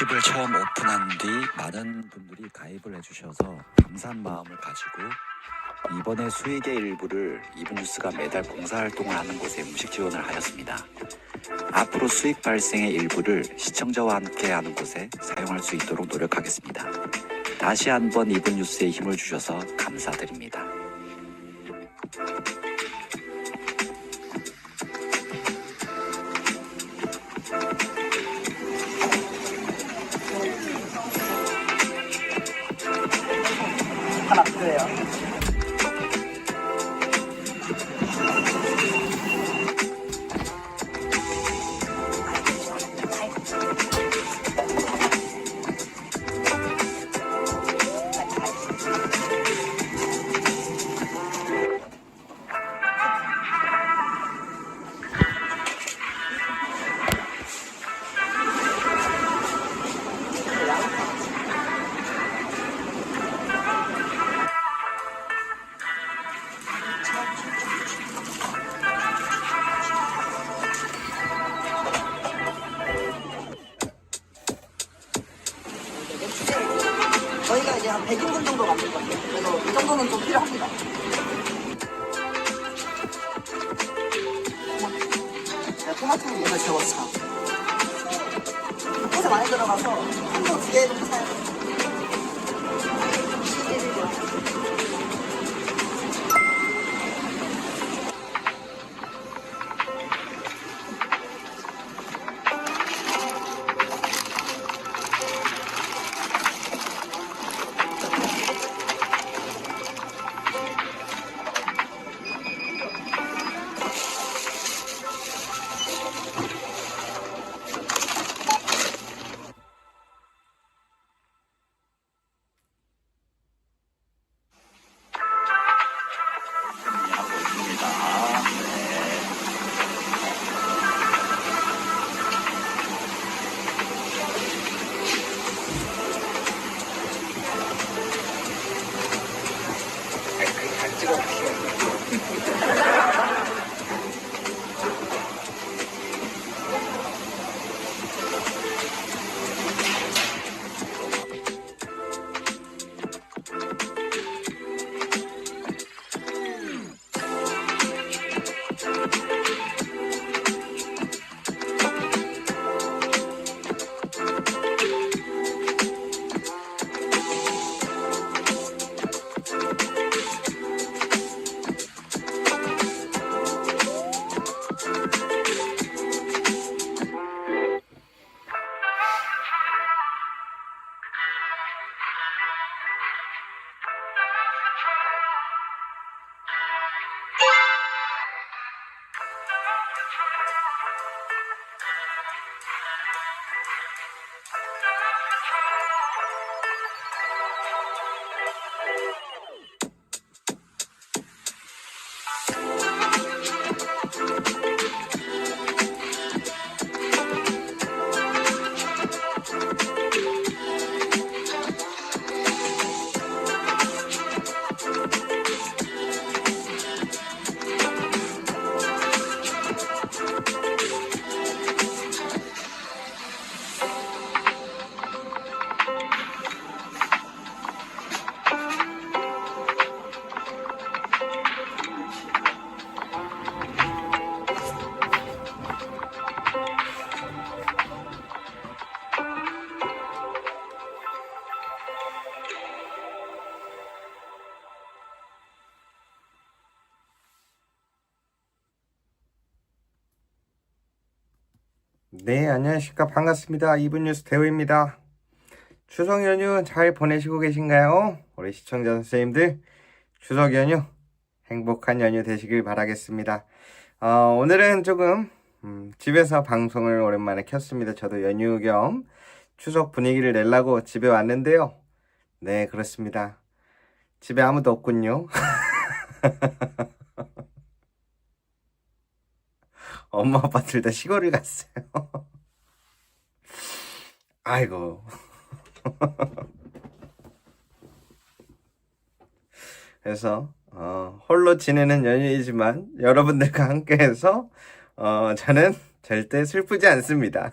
멤버십을 처음 오픈한 뒤 많은 분들이 가입을 해주셔서 감사한 마음을 가지고 이번에 수익의 일부를 이분뉴스가 매달 봉사활동을 하는 곳에 음식 지원을 하였습니다. 앞으로 수익 발생의 일부를 시청자와 함께 하는 곳에 사용할 수 있도록 노력하겠습니다. 다시 한번 이분뉴스에 힘을 주셔서 감사드립니다. 하나 그래요. 저희가 이제 한 100인분 정도 만들 건데 그래서 이 정도는 좀 필요합니다. 토마토는 오늘 재웠어. 육포에 많이 들어가서 한도 2개 정도 사야 돼. 네, 안녕하십니까. 반갑습니다. 이분뉴스 대우입니다. 추석 연휴 잘 보내시고 계신가요? 우리 시청자 선생님들 추석 연휴 행복한 연휴 되시길 바라겠습니다. 오늘은 조금 집에서 방송을 오랜만에 켰습니다. 저도 연휴 겸 추석 분위기를 내려고 집에 왔는데요. 네, 그렇습니다. 집에 아무도 없군요. 엄마 아빠 둘 다 시골을 갔어요. 아이고. 그래서 홀로 지내는 연휴이지만 여러분들과 함께해서 저는 절대 슬프지 않습니다.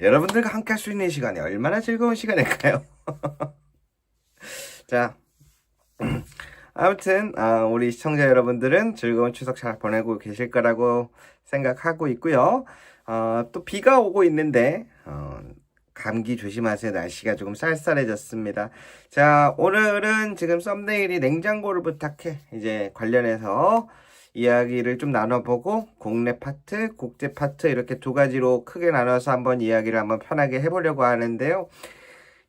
여러분들과 함께 할 수 있는 시간이 얼마나 즐거운 시간일까요? 자, 아무튼 우리 시청자 여러분들은 즐거운 추석 잘 보내고 계실 거라고 생각하고 있고요. 또 비가 오고 있는데 감기 조심하세요. 날씨가 조금 쌀쌀해졌습니다. 자, 오늘은 지금 썸네일이 냉장고를 부탁해 이제 관련해서 이야기를 좀 나눠보고 국내 파트, 국제 파트 이렇게 두 가지로 크게 나눠서 한번 이야기를 한번 편하게 해보려고 하는데요.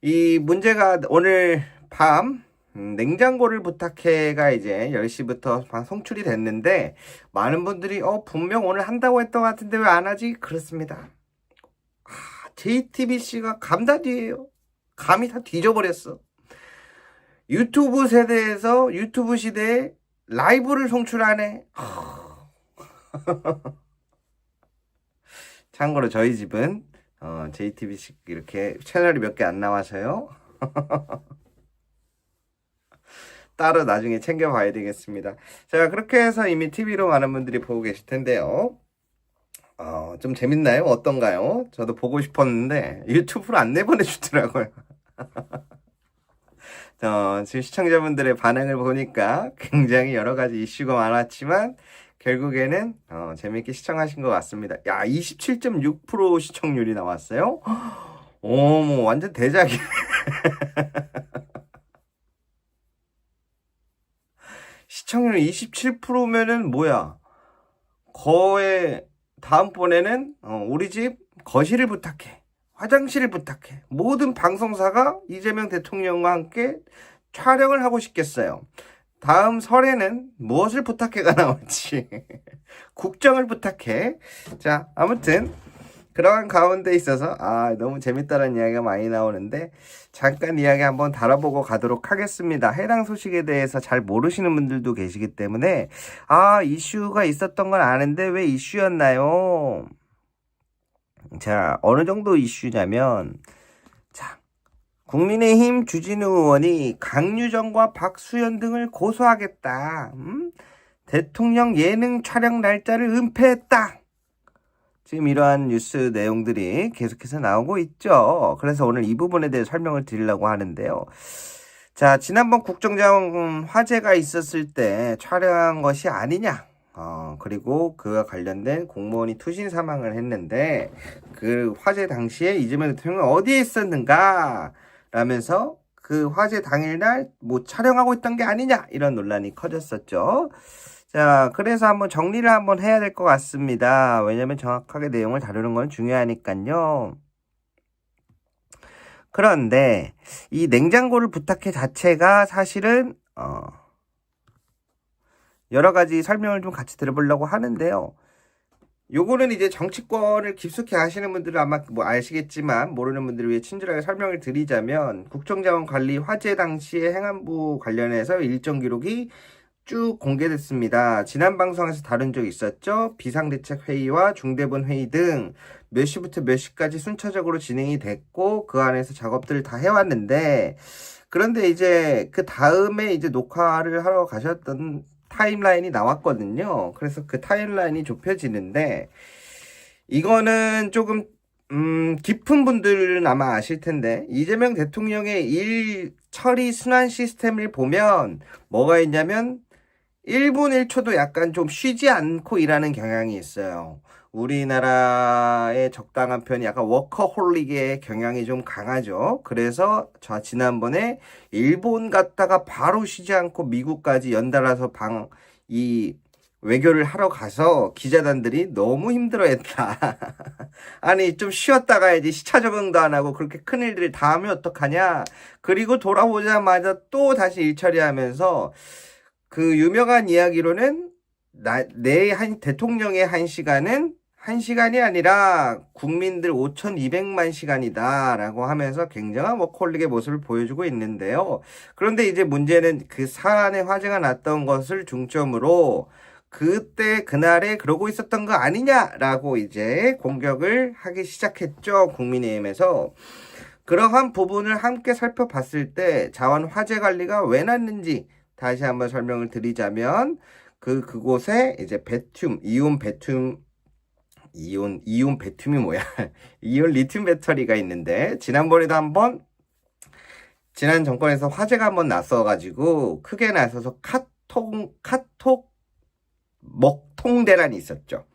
이 문제가 오늘 밤 냉장고를 부탁해가 이제 10시부터 송출이 됐는데 많은 분들이 분명 오늘 한다고 했던 것 같은데 왜 안 하지? 그렇습니다. JTBC가 감다디예요. 감이 다 뒤져버렸어. 유튜브 세대에서 유튜브 시대에 라이브를 송출하네. 참고로 저희 집은 JTBC 이렇게 채널이 몇 개 안 나와서요. 따로 나중에 챙겨봐야 되겠습니다. 자, 그렇게 해서 이미 TV로 많은 분들이 보고 계실 텐데요. 좀 재밌나요? 어떤가요? 저도 보고 싶었는데 유튜브로 안 내보내주더라고요. 지금 시청자분들의 반응을 보니까 굉장히 여러 가지 이슈가 많았지만 결국에는 재밌게 시청하신 것 같습니다. 야, 27.6% 시청률이 나왔어요? 어머, 완전 대작이네. 시청률 27%면은 뭐야? 거의 다음번에는 우리 집 거실을 부탁해, 화장실을 부탁해, 모든 방송사가 이재명 대통령과 함께 촬영을 하고 싶겠어요. 다음 설에는 무엇을 부탁해가 나올지 국정을 부탁해. 자, 아무튼 그러한 가운데 있어서 너무 재밌다는 이야기가 많이 나오는데 잠깐 이야기 한번 다뤄보고 가도록 하겠습니다. 해당 소식에 대해서 잘 모르시는 분들도 계시기 때문에 이슈가 있었던 건 아는데 왜 이슈였나요? 자, 어느 정도 이슈냐면 자, 국민의힘 주진우 의원이 강유정과 박수현 등을 고소하겠다. 대통령 예능 촬영 날짜를 은폐했다. 지금 이러한 뉴스 내용들이 계속해서 나오고 있죠. 그래서 오늘 이 부분에 대해 설명을 드리려고 하는데요. 자, 지난번 국정자원 화재가 있었을 때 촬영한 것이 아니냐. 그리고 그와 관련된 공무원이 투신 사망을 했는데 그 화재 당시에 이재명 대통령은 어디에 있었는가? 라면서 그 화재 당일날 뭐 촬영하고 있던 게 아니냐? 이런 논란이 커졌었죠. 자, 그래서 한번 정리를 한번 해야 될 것 같습니다. 왜냐면 정확하게 내용을 다루는 건 중요하니까요. 그런데 이 냉장고를 부탁해 자체가 사실은 여러 가지 설명을 좀 같이 들어보려고 하는데요. 요거는 이제 정치권을 깊숙이 아시는 분들은 아마 뭐 아시겠지만 모르는 분들을 위해 친절하게 설명을 드리자면 국정자원관리 화재 당시의 행안부 관련해서 일정 기록이 쭉 공개됐습니다. 지난 방송에서 다룬 적이 있었죠. 비상대책회의와 중대본회의 등 몇 시부터 몇 시까지 순차적으로 진행이 됐고 그 안에서 작업들을 다 해왔는데 그런데 이제 그 다음에 이제 녹화를 하러 가셨던 타임라인이 나왔거든요. 그래서 그 타임라인이 좁혀지는데 이거는 조금 깊은 분들은 아마 아실 텐데 이재명 대통령의 일 처리 순환 시스템을 보면 뭐가 있냐면 1분 1초도 약간 좀 쉬지 않고 일하는 경향이 있어요. 우리나라의 적당한 편이 약간 워커홀릭의 경향이 좀 강하죠. 그래서 저 지난번에 일본 갔다가 바로 쉬지 않고 미국까지 연달아서 이 외교를 하러 가서 기자단들이 너무 힘들어했다. 아니 좀 쉬었다 가야지 시차 적응도 안 하고 그렇게 큰일들을 다 하면 어떡하냐. 그리고 돌아오자마자 또 다시 일 처리하면서 그 유명한 이야기로는 대통령의 1시간은 1시간이 아니라 국민들 5,200만 시간이다 라고 하면서 굉장한 워커홀릭의 모습을 보여주고 있는데요. 그런데 이제 문제는 그 사안에 화재가 났던 것을 중점으로 그때 그날에 그러고 있었던 거 아니냐라고 이제 공격을 하기 시작했죠. 국민의힘에서. 그러한 부분을 함께 살펴봤을 때 자원 화재 관리가 왜 났는지 다시 한번 설명을 드리자면 그곳에 이제 이온 이온 배튬이 뭐야? 이온 리튬 배터리가 있는데, 지난번에도 한번, 지난 정권에서 화재가 한번 났어가지고, 크게 나서서 카톡 먹통 대란이 있었죠.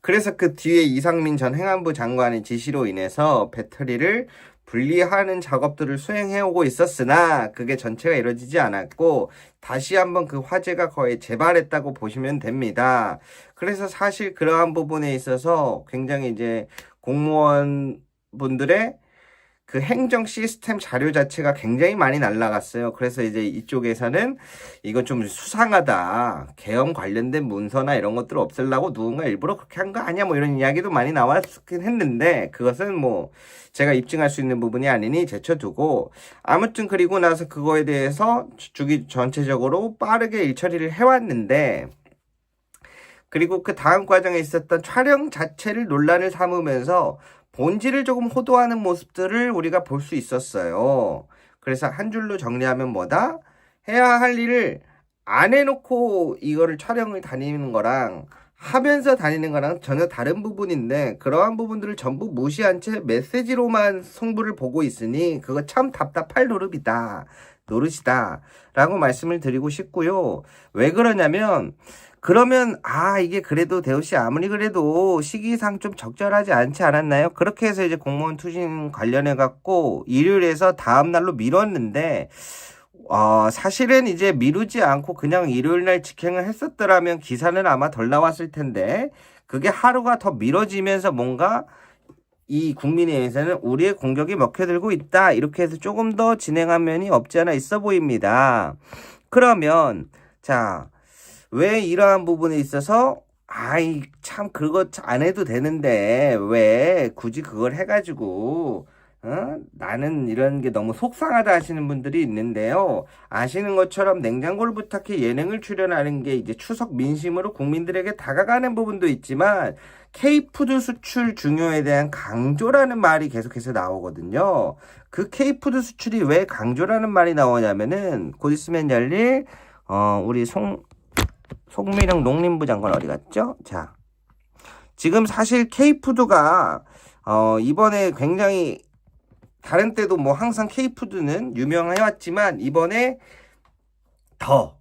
그래서 그 뒤에 이상민 전 행안부 장관의 지시로 인해서 배터리를 분리하는 작업들을 수행해오고 있었으나 그게 전체가 이루어지지 않았고 다시 한번 그 화재가 거의 재발했다고 보시면 됩니다. 그래서 사실 그러한 부분에 있어서 굉장히 이제 공무원 분들의 그 행정 시스템 자료 자체가 굉장히 많이 날라갔어요. 그래서 이제 이쪽에서는 이건 좀 수상하다. 계엄 관련된 문서나 이런 것들을 없애려고 누군가 일부러 그렇게 한 거 아니야? 뭐 이런 이야기도 많이 나왔긴 했는데 그것은 뭐 제가 입증할 수 있는 부분이 아니니 제쳐두고 아무튼 그리고 나서 그거에 대해서 주기 전체적으로 빠르게 일처리를 해왔는데 그리고 그 다음 과정에 있었던 촬영 자체를 논란을 삼으면서 본질을 조금 호도하는 모습들을 우리가 볼 수 있었어요. 그래서 한 줄로 정리하면 뭐다? 해야 할 일을 안 해놓고 이거를 촬영을 다니는 거랑 하면서 다니는 거랑 전혀 다른 부분인데 그러한 부분들을 전부 무시한 채 메시지로만 승부를 보고 있으니 그거 참 답답할 노릇이다 라고 말씀을 드리고 싶고요. 왜 그러냐면 그러면 이게 그래도 대우씨 아무리 그래도 시기상 좀 적절하지 않지 않았나요? 그렇게 해서 이제 공무원 투신 관련해 갖고 일요일에서 다음 날로 미뤘는데 사실은 이제 미루지 않고 그냥 일요일 날 직행을 했었더라면 기사는 아마 덜 나왔을 텐데 그게 하루가 더 미뤄지면서 뭔가 이 국민의힘에서는 우리의 공격이 먹혀들고 있다 이렇게 해서 조금 더 진행한 면이 없지 않아 있어 보입니다. 그러면 자 왜 이러한 부분에 있어서 참 그거 안 해도 되는데 왜 굳이 그걸 해가지고 나는 이런 게 너무 속상하다 하시는 분들이 있는데요. 아시는 것처럼 냉장고를 부탁해 예능을 출연하는 게 이제 추석 민심으로 국민들에게 다가가는 부분도 있지만 K푸드 수출 중요에 대한 강조라는 말이 계속해서 나오거든요. 그 K푸드 수출이 왜 강조라는 말이 나오냐면은 곧 있으면 열릴 우리 송민영 농림부 장관 어디 갔죠? 자, 지금 사실 K푸드가 이번에 굉장히 다른 때도 뭐 항상 K푸드는 유명해왔지만 이번에 더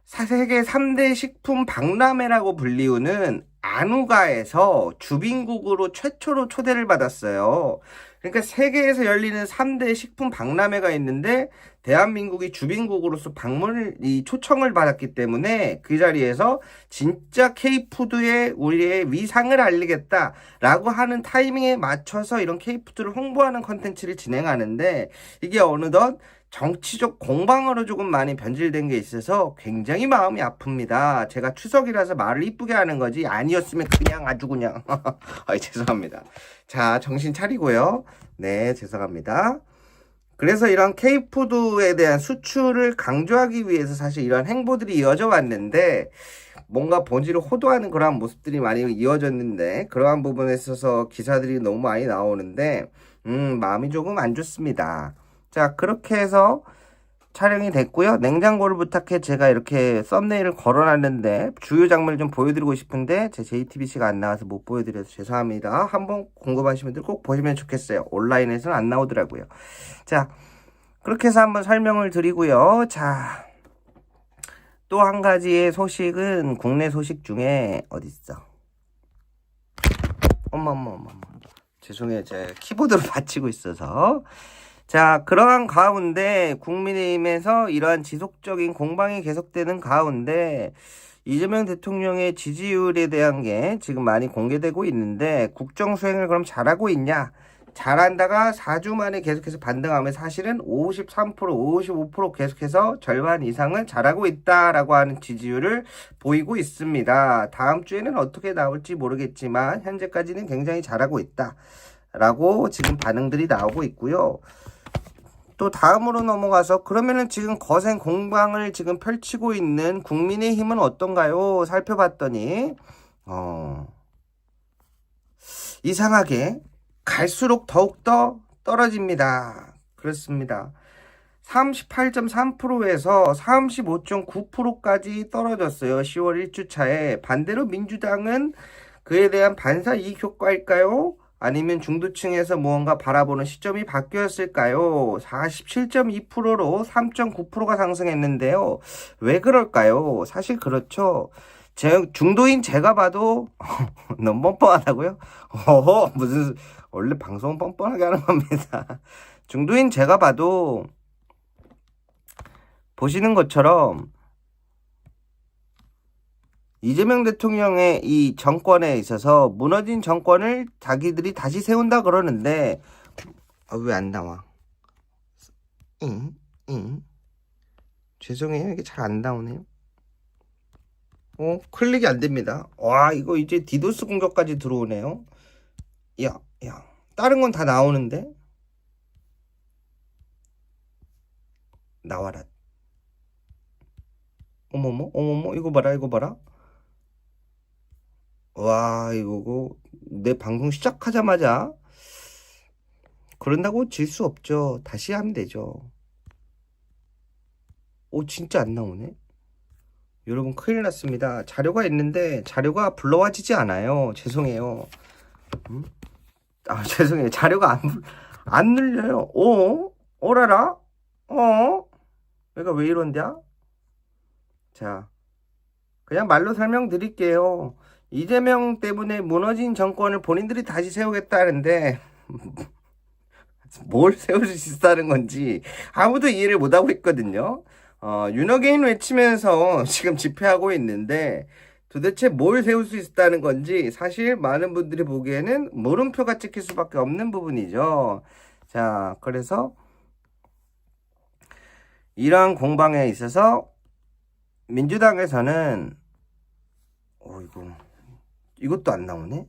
세계 3대 식품 박람회라고 불리우는 안우가에서 주빈국으로 최초로 초대를 받았어요. 그러니까 세계에서 열리는 3대 식품 박람회가 있는데 대한민국이 주빈국으로서 초청을 받았기 때문에 그 자리에서 진짜 K푸드의 우리의 위상을 알리겠다라고 하는 타이밍에 맞춰서 이런 K푸드를 홍보하는 컨텐츠를 진행하는데 이게 어느덧 정치적 공방으로 조금 많이 변질된 게 있어서 굉장히 마음이 아픕니다. 제가 추석이라서 말을 이쁘게 하는 거지 아니었으면 그냥 아주 그냥 죄송합니다. 자, 정신 차리고요. 네, 죄송합니다. 그래서 이런 K푸드에 대한 수출을 강조하기 위해서 사실 이런 행보들이 이어져 왔는데 뭔가 본질을 호도하는 그러한 모습들이 많이 이어졌는데 그러한 부분에 있어서 기사들이 너무 많이 나오는데 마음이 조금 안 좋습니다. 자, 그렇게 해서 촬영이 됐고요. 냉장고를 부탁해 제가 이렇게 썸네일을 걸어놨는데 주요 장면을 좀 보여드리고 싶은데 제 JTBC가 안 나와서 못 보여드려서 죄송합니다. 한번 궁금하신 분들 꼭 보시면 좋겠어요. 온라인에서는 안 나오더라고요. 자, 그렇게 해서 한번 설명을 드리고요. 자, 또 한 가지의 소식은 국내 소식 중에 어딨어? 어머. 죄송해요. 제가 키보드로 받치고 있어서. 자, 그러한 가운데 국민의힘에서 이러한 지속적인 공방이 계속되는 가운데 이재명 대통령의 지지율에 대한 게 지금 많이 공개되고 있는데 국정 수행을 그럼 잘하고 있냐? 잘한다가 4주 만에 계속해서 반등하면 사실은 53%, 55% 계속해서 절반 이상은 잘하고 있다라고 하는 지지율을 보이고 있습니다. 다음 주에는 어떻게 나올지 모르겠지만 현재까지는 굉장히 잘하고 있다라고 지금 반응들이 나오고 있고요. 또 다음으로 넘어가서 그러면은 지금 거센 공방을 지금 펼치고 있는 국민의힘은 어떤가요? 살펴봤더니 이상하게 갈수록 더욱더 떨어집니다. 그렇습니다. 38.3%에서 35.9%까지 떨어졌어요. 10월 1주차에. 반대로 민주당은 그에 대한 반사 이익 효과일까요? 아니면 중도층에서 무언가 바라보는 시점이 바뀌었을까요? 47.2%로 3.9%가 상승했는데요. 왜 그럴까요? 사실 그렇죠. 중도인 제가 봐도 너무 뻔뻔하다고요? 무슨 원래 방송은 뻔뻔하게 하는 겁니다. 중도인 제가 봐도 보시는 것처럼 이재명 대통령의 이 정권에 있어서 무너진 정권을 자기들이 다시 세운다 그러는데 왜 안 나와? 죄송해요. 이게 잘 안 나오네요. 클릭이 안 됩니다. 와, 이거 이제 디도스 공격까지 들어오네요. 야. 다른 건 다 나오는데? 나와라. 어머머, 이거 봐라. 와, 이거 내 방송 시작하자마자 그런다고 질 수 없죠. 다시 하면 되죠. 진짜 안 나오네. 여러분 큰일 났습니다. 자료가 있는데 자료가 불러와지지 않아요. 죄송해요. 죄송해요. 자료가 안 눌려요. 오라라? 내가 왜 이런데야? 자, 그냥 말로 설명드릴게요. 이재명 때문에 무너진 정권을 본인들이 다시 세우겠다는데 뭘 세울 수 있다는 건지 아무도 이해를 못하고 있거든요. 윤어게인 외치면서 지금 집회하고 있는데 도대체 뭘 세울 수 있다는 건지 사실 많은 분들이 보기에는 물음표가 찍힐 수밖에 없는 부분이죠. 자, 그래서 이러한 공방에 있어서 민주당에서는 이것도 안 나오네.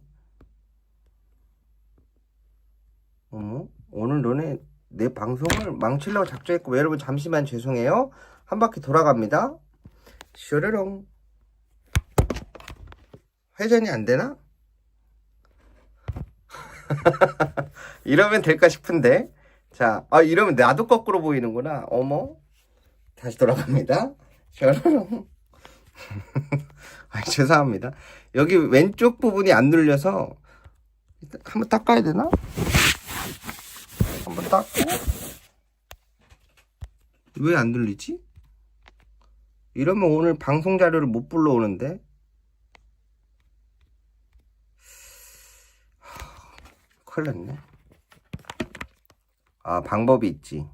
오늘 너네 내 방송을 망치려고 작정했고 여러분 잠시만 죄송해요. 한 바퀴 돌아갑니다. 슈르렁. 회전이 안 되나? 이러면 될까 싶은데. 자, 이러면 나도 거꾸로 보이는구나. 다시 돌아갑니다. 슈르렁. 죄송합니다. 여기 왼쪽 부분이 안 눌려서 한번 닦아야 되나? 한번 닦고. 왜 안 눌리지? 이러면 오늘 방송 자료를 못 불러오는데. 큰일 났네. 방법이 있지.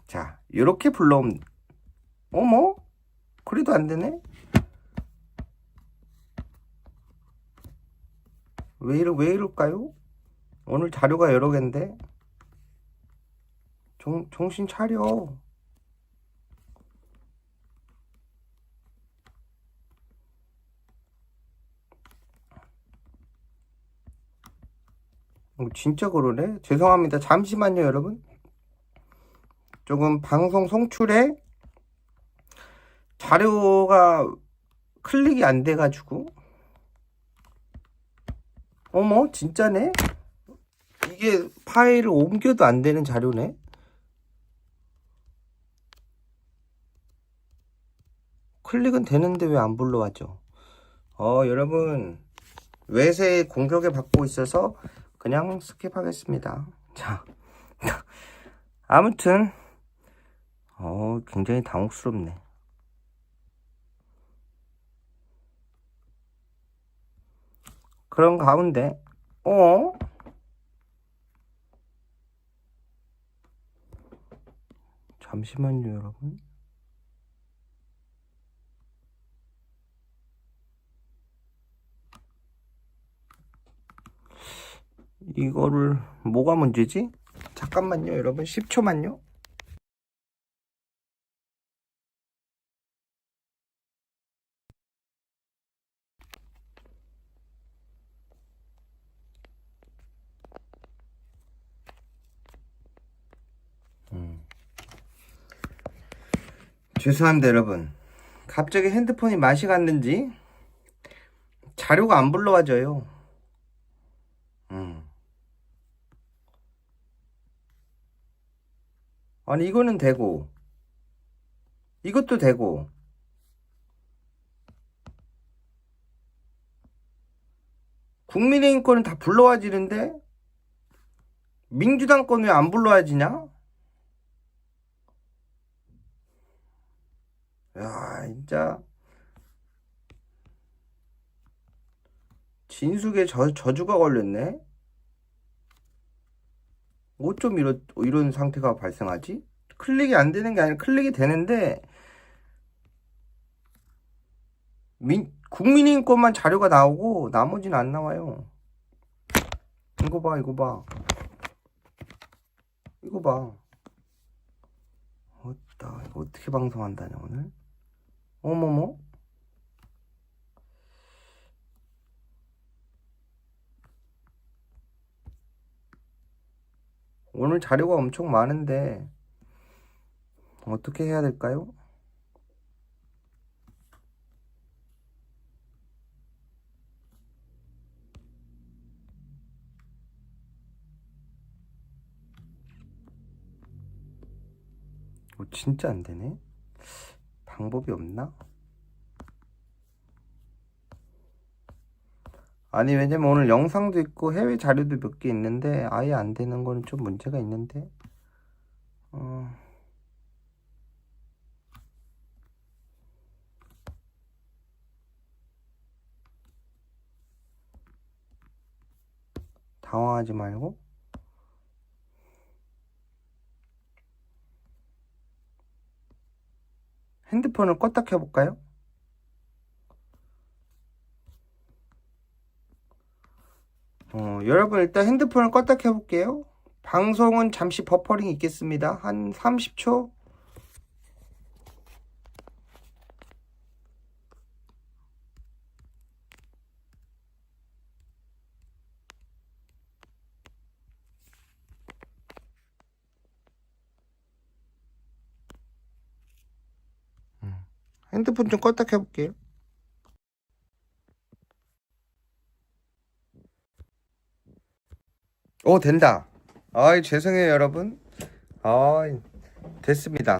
자, 요렇게 불러오면 그래도 안 되네? 왜 이럴까요? 오늘 자료가 여러 개인데. 정신 차려. 진짜 그러네. 죄송합니다. 잠시만요, 여러분. 조금 방송 송출에 자료가 클릭이 안 돼가지고. 진짜네? 이게 파일을 옮겨도 안 되는 자료네? 클릭은 되는데 왜 안 불러와죠? 여러분, 외세 공격에 받고 있어서 그냥 스킵하겠습니다. 자, 아무튼, 굉장히 당혹스럽네. 그런 가운데, 잠시만요, 여러분. 이거를 뭐가 문제지? 잠깐만요, 여러분. 10초만요. 죄송합니다, 여러분. 갑자기 핸드폰이 맛이 갔는지 자료가 안 불러와져요. 아니, 이거는 되고 이것도 되고 국민의힘 거는 다 불러와지는데 민주당 거는 왜 안 불러와지냐? 야, 진짜 진숙에 저주가 걸렸네. 어쩜 이런 상태가 발생하지? 클릭이 안 되는 게 아니라 클릭이 되는데 국민의힘 것만 자료가 나오고 나머지는 안 나와요. 이거 봐, 이거 봐. 이거 봐. 어따, 이거 어떻게 방송한다냐, 오늘? 어머머? 오늘 자료가 엄청 많은데 어떻게 해야 될까요? 진짜 안 되네. 방법이 없나? 아니, 왜냐면 오늘 영상도 있고 해외 자료도 몇 개 있는데 아예 안 되는 거는 좀 문제가 있는데. 당황하지 말고. 핸드폰을 껐다 켜볼까요? 여러분 일단 핸드폰을 껐다 켜볼게요. 방송은 잠시 버퍼링 있겠습니다. 한 30초. 핸드폰 좀 껐다 켜볼게요. 된다. 죄송해요, 여러분. 됐습니다.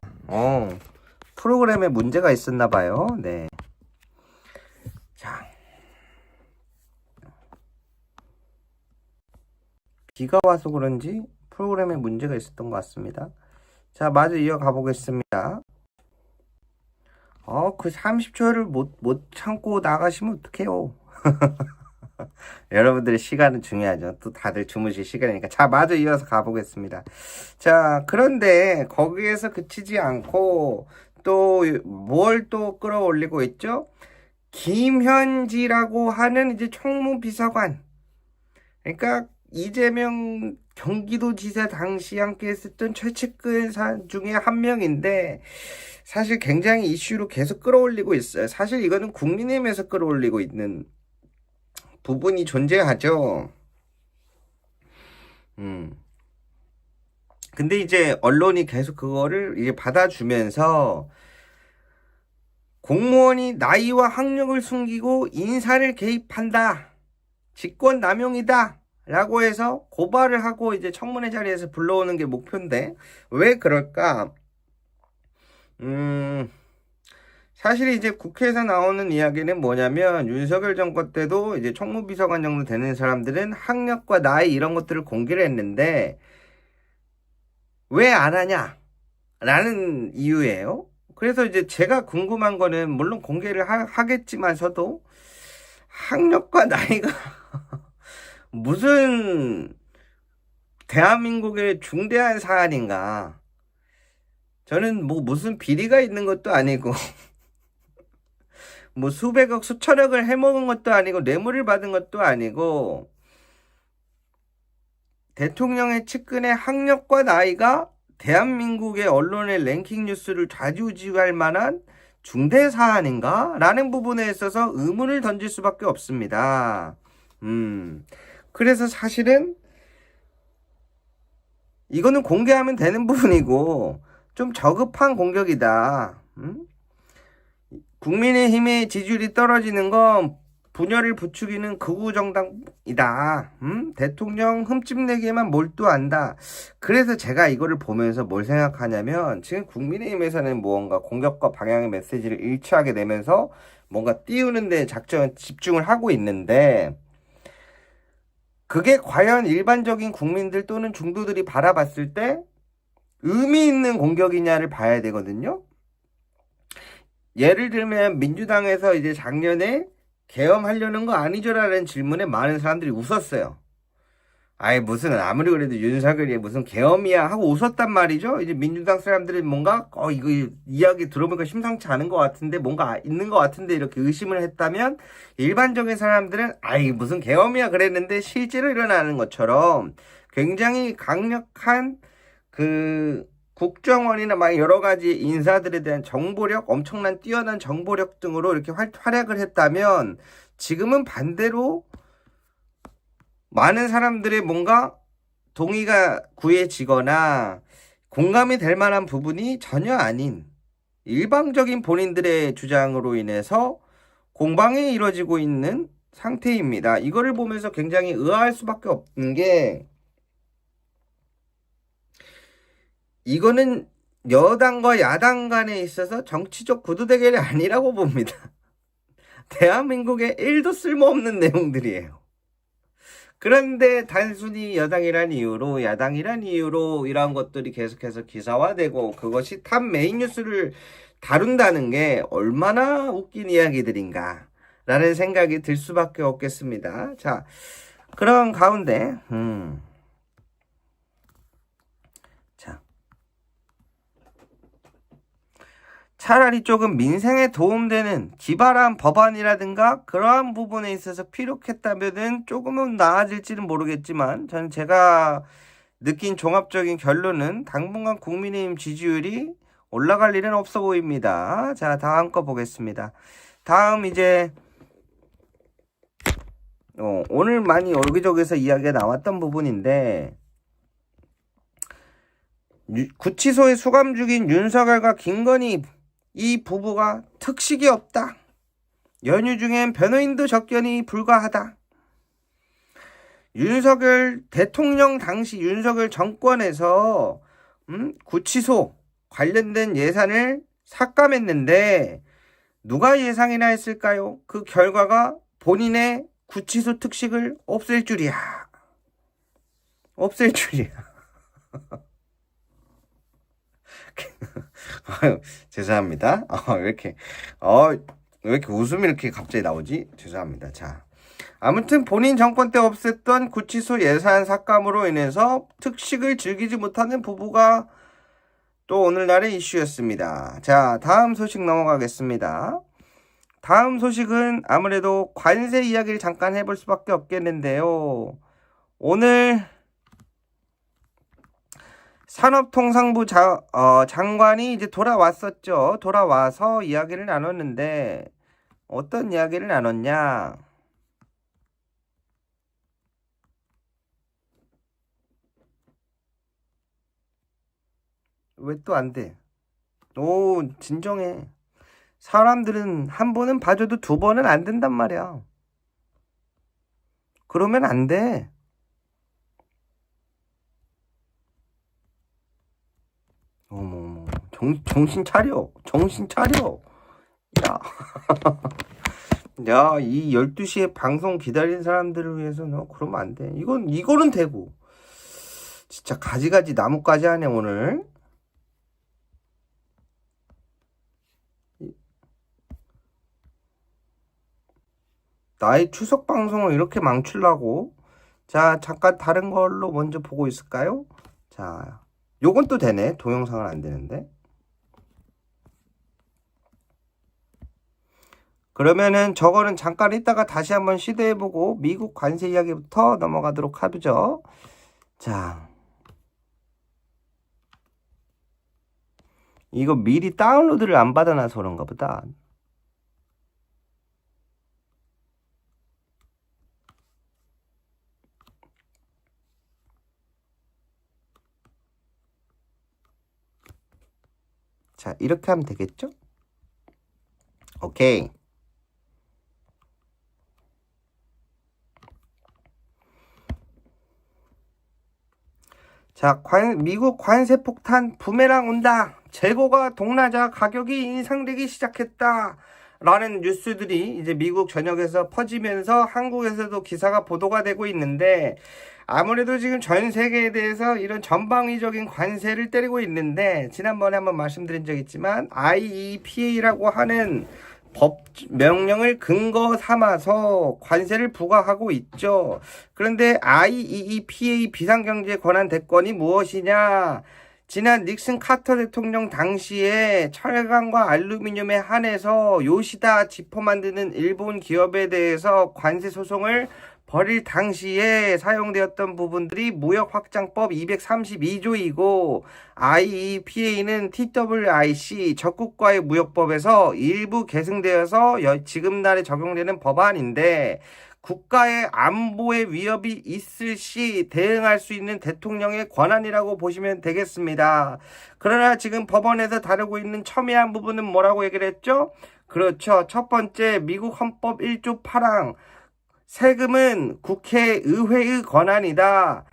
프로그램에 문제가 있었나봐요. 네. 자. 비가 와서 그런지 프로그램에 문제가 있었던 것 같습니다. 자, 마저 이어가 보겠습니다. 그 30초를 못 참고 나가시면 어떡해요. 여러분들의 시간은 중요하죠. 또 다들 주무실 시간이니까. 자, 마저 이어서 가보겠습니다. 자, 그런데 거기에서 그치지 않고 또 뭘 또 끌어올리고 있죠? 김현지라고 하는 이제 총무비서관. 그러니까 이재명 경기도지사 당시 함께 했었던 최측근 중에 한 명인데 사실 굉장히 이슈로 계속 끌어올리고 있어요. 사실 이거는 국민의힘에서 끌어올리고 있는 부분이 존재하죠. 근데 이제 언론이 계속 그거를 이제 받아주면서 공무원이 나이와 학력을 숨기고 인사를 개입한다. 직권남용이다. 라고 해서 고발을 하고 이제 청문회 자리에서 불러오는 게 목표인데 왜 그럴까? 사실 이제 국회에서 나오는 이야기는 뭐냐면 윤석열 정권 때도 이제 총무비서관 정도 되는 사람들은 학력과 나이 이런 것들을 공개를 했는데 왜 안 하냐? 라는 이유예요. 그래서 이제 제가 궁금한 거는 물론 공개를 하겠지만서도 학력과 나이가 무슨 대한민국의 중대한 사안인가? 저는 뭐 무슨 비리가 있는 것도 아니고 뭐 수백억 수천억을 해먹은 것도 아니고 뇌물을 받은 것도 아니고 대통령의 측근의 학력과 나이가 대한민국의 언론의 랭킹 뉴스를 좌지우지할 만한 중대 사안인가? 라는 부분에 있어서 의문을 던질 수밖에 없습니다. 그래서 사실은 이거는 공개하면 되는 부분이고 좀 저급한 공격이다. 국민의힘의 지지율이 떨어지는 건 분열을 부추기는 극우 정당이다. 대통령 흠집내기에만 몰두한다. 그래서 제가 이거를 보면서 뭘 생각하냐면 지금 국민의힘에서는 무언가 공격과 방향의 메시지를 일치하게 내면서 뭔가 띄우는 데 집중을 하고 있는데 그게 과연 일반적인 국민들 또는 중도들이 바라봤을 때 의미 있는 공격이냐를 봐야 되거든요. 예를 들면 민주당에서 이제 작년에 계엄하려는 거 아니죠라는 질문에 많은 사람들이 웃었어요. 아이 무슨 아무리 그래도 윤석열이 무슨 계엄이야 하고 웃었단 말이죠. 이제 민주당 사람들이 뭔가 이거 이야기 들어보니까 심상치 않은 것 같은데 뭔가 있는 것 같은데 이렇게 의심을 했다면 일반적인 사람들은 아이 무슨 계엄이야 그랬는데 실제로 일어나는 것처럼 굉장히 강력한 그 국정원이나 막 여러 가지 인사들에 대한 정보력, 엄청난 뛰어난 정보력 등으로 이렇게 활약을 했다면 지금은 반대로 많은 사람들의 뭔가 동의가 구해지거나 공감이 될 만한 부분이 전혀 아닌 일방적인 본인들의 주장으로 인해서 공방이 이루어지고 있는 상태입니다. 이거를 보면서 굉장히 의아할 수밖에 없는 게 이거는 여당과 야당 간에 있어서 정치적 구도 대결이 아니라고 봅니다. 대한민국에 1도 쓸모없는 내용들이에요. 그런데 단순히 여당이란 이유로 야당이란 이유로 이러한 것들이 계속해서 기사화되고 그것이 탑 메인 뉴스를 다룬다는 게 얼마나 웃긴 이야기들인가 라는 생각이 들 수밖에 없겠습니다. 자, 그런 가운데 자, 차라리 조금 민생에 도움되는 기발한 법안이라든가 그러한 부분에 있어서 필요했다면은 조금은 나아질지는 모르겠지만 저는 제가 느낀 종합적인 결론은 당분간 국민의힘 지지율이 올라갈 일은 없어 보입니다. 자, 다음 거 보겠습니다. 다음 이제 오늘 많이 여기저기서 이야기가 나왔던 부분인데 구치소에 수감 중인 윤석열과 김건희 이 부부가 특식이 없다. 연휴 중엔 변호인도 접견이 불가하다. 윤석열 대통령 당시 윤석열 정권에서 구치소 관련된 예산을 삭감했는데 누가 예상이나 했을까요? 그 결과가 본인의 구치소 특식을 없앨 줄이야. 없앨 줄이야. 아유, 죄송합니다. 왜 이렇게 웃음이 이렇게 갑자기 나오지? 죄송합니다. 자, 아무튼 본인 정권 때 없앴던 구치소 예산 삭감으로 인해서 특식을 즐기지 못하는 부부가 또 오늘날의 이슈였습니다. 자, 다음 소식 넘어가겠습니다. 다음 소식은 아무래도 관세 이야기를 잠깐 해볼 수밖에 없겠는데요. 오늘 산업통상부 장관이 이제 돌아왔었죠. 돌아와서 이야기를 나눴는데 어떤 이야기를 나눴냐? 왜 또 안 돼? 오, 진정해. 사람들은 한 번은 봐줘도 두 번은 안 된단 말이야. 그러면 안 돼. 어머, 정신 차려. 정신 차려. 야. 야, 이 12시에 방송 기다리는 사람들을 위해서 너 그러면 안 돼. 이거는 되고. 진짜 가지가지 나뭇가지 하네, 오늘. 나의 추석 방송을 이렇게 망치려고. 자, 잠깐 다른 걸로 먼저 보고 있을까요? 자, 요건 또 되네. 동영상은 안 되는데. 그러면은 저거는 잠깐 있다가 다시 한번 시도해보고 미국 관세 이야기부터 넘어가도록 하죠. 자, 이거 미리 다운로드를 안 받아놔서 그런가 보다. 자, 이렇게 하면 되겠죠? 오케이. 자, 미국 관세 폭탄 부메랑 온다. 재고가 동나자 가격이 인상되기 시작했다. 라는 뉴스들이 이제 미국 전역에서 퍼지면서 한국에서도 기사가 보도가 되고 있는데, 아무래도 지금 전 세계에 대해서 이런 전방위적인 관세를 때리고 있는데, 지난번에 한번 말씀드린 적 있지만 IEEPA라고 하는 법 명령을 근거 삼아서 관세를 부과하고 있죠. 그런데 IEEPA 비상경제 권한 대권이 무엇이냐? 지난 닉슨 카터 대통령 당시에 철강과 알루미늄에 한해서 요시다 지퍼 만드는 일본 기업에 대해서 관세 소송을 벌일 당시에 사용되었던 부분들이 무역확장법 232조이고 IEPA는 TWIC 적국과의 무역법에서 일부 계승되어서 지금날에 적용되는 법안인데, 국가의 안보에 위협이 있을 시 대응할 수 있는 대통령의 권한이라고 보시면 되겠습니다. 그러나 지금 법원에서 다루고 있는 첨예한 부분은 뭐라고 얘기를 했죠? 그렇죠. 첫 번째, 미국 헌법 1조 8항 세금은 국회의회의 권한이다.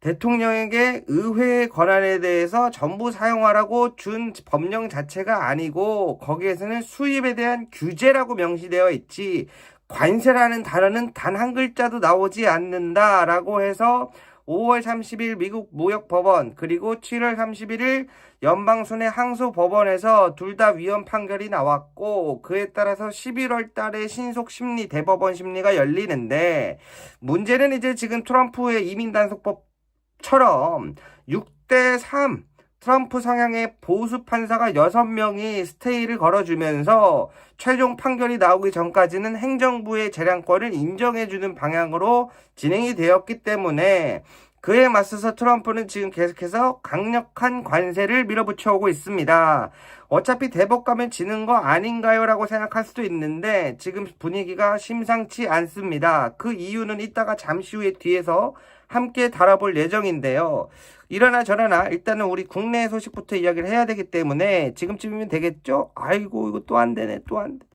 대통령에게 의회의 권한에 대해서 전부 사용하라고 준 법령 자체가 아니고, 거기에서는 수입에 대한 규제라고 명시되어 있지 관세라는 단어는 단 한 글자도 나오지 않는다라고 해서 5월 30일 미국 무역법원 그리고 7월 31일 연방순회 항소법원에서 둘 다 위헌 판결이 나왔고, 그에 따라서 11월 달에 신속 심리 대법원 심리가 열리는데, 문제는 이제 지금 트럼프의 이민단속법처럼 6대3 트럼프 성향의 보수 판사가 6명이 스테이를 걸어주면서 최종 판결이 나오기 전까지는 행정부의 재량권을 인정해주는 방향으로 진행이 되었기 때문에, 그에 맞서서 트럼프는 지금 계속해서 강력한 관세를 밀어붙여 오고 있습니다. 어차피 대법 가면 지는 거 아닌가요? 라고 생각할 수도 있는데, 지금 분위기가 심상치 않습니다. 그 이유는 이따가 잠시 후에 뒤에서 함께 다뤄볼 예정인데요. 이러나 저러나 일단은 우리 국내 소식부터 이야기를 해야 되기 때문에 지금쯤이면 되겠죠? 아이고, 이거 또 안 되네, 또 안 돼.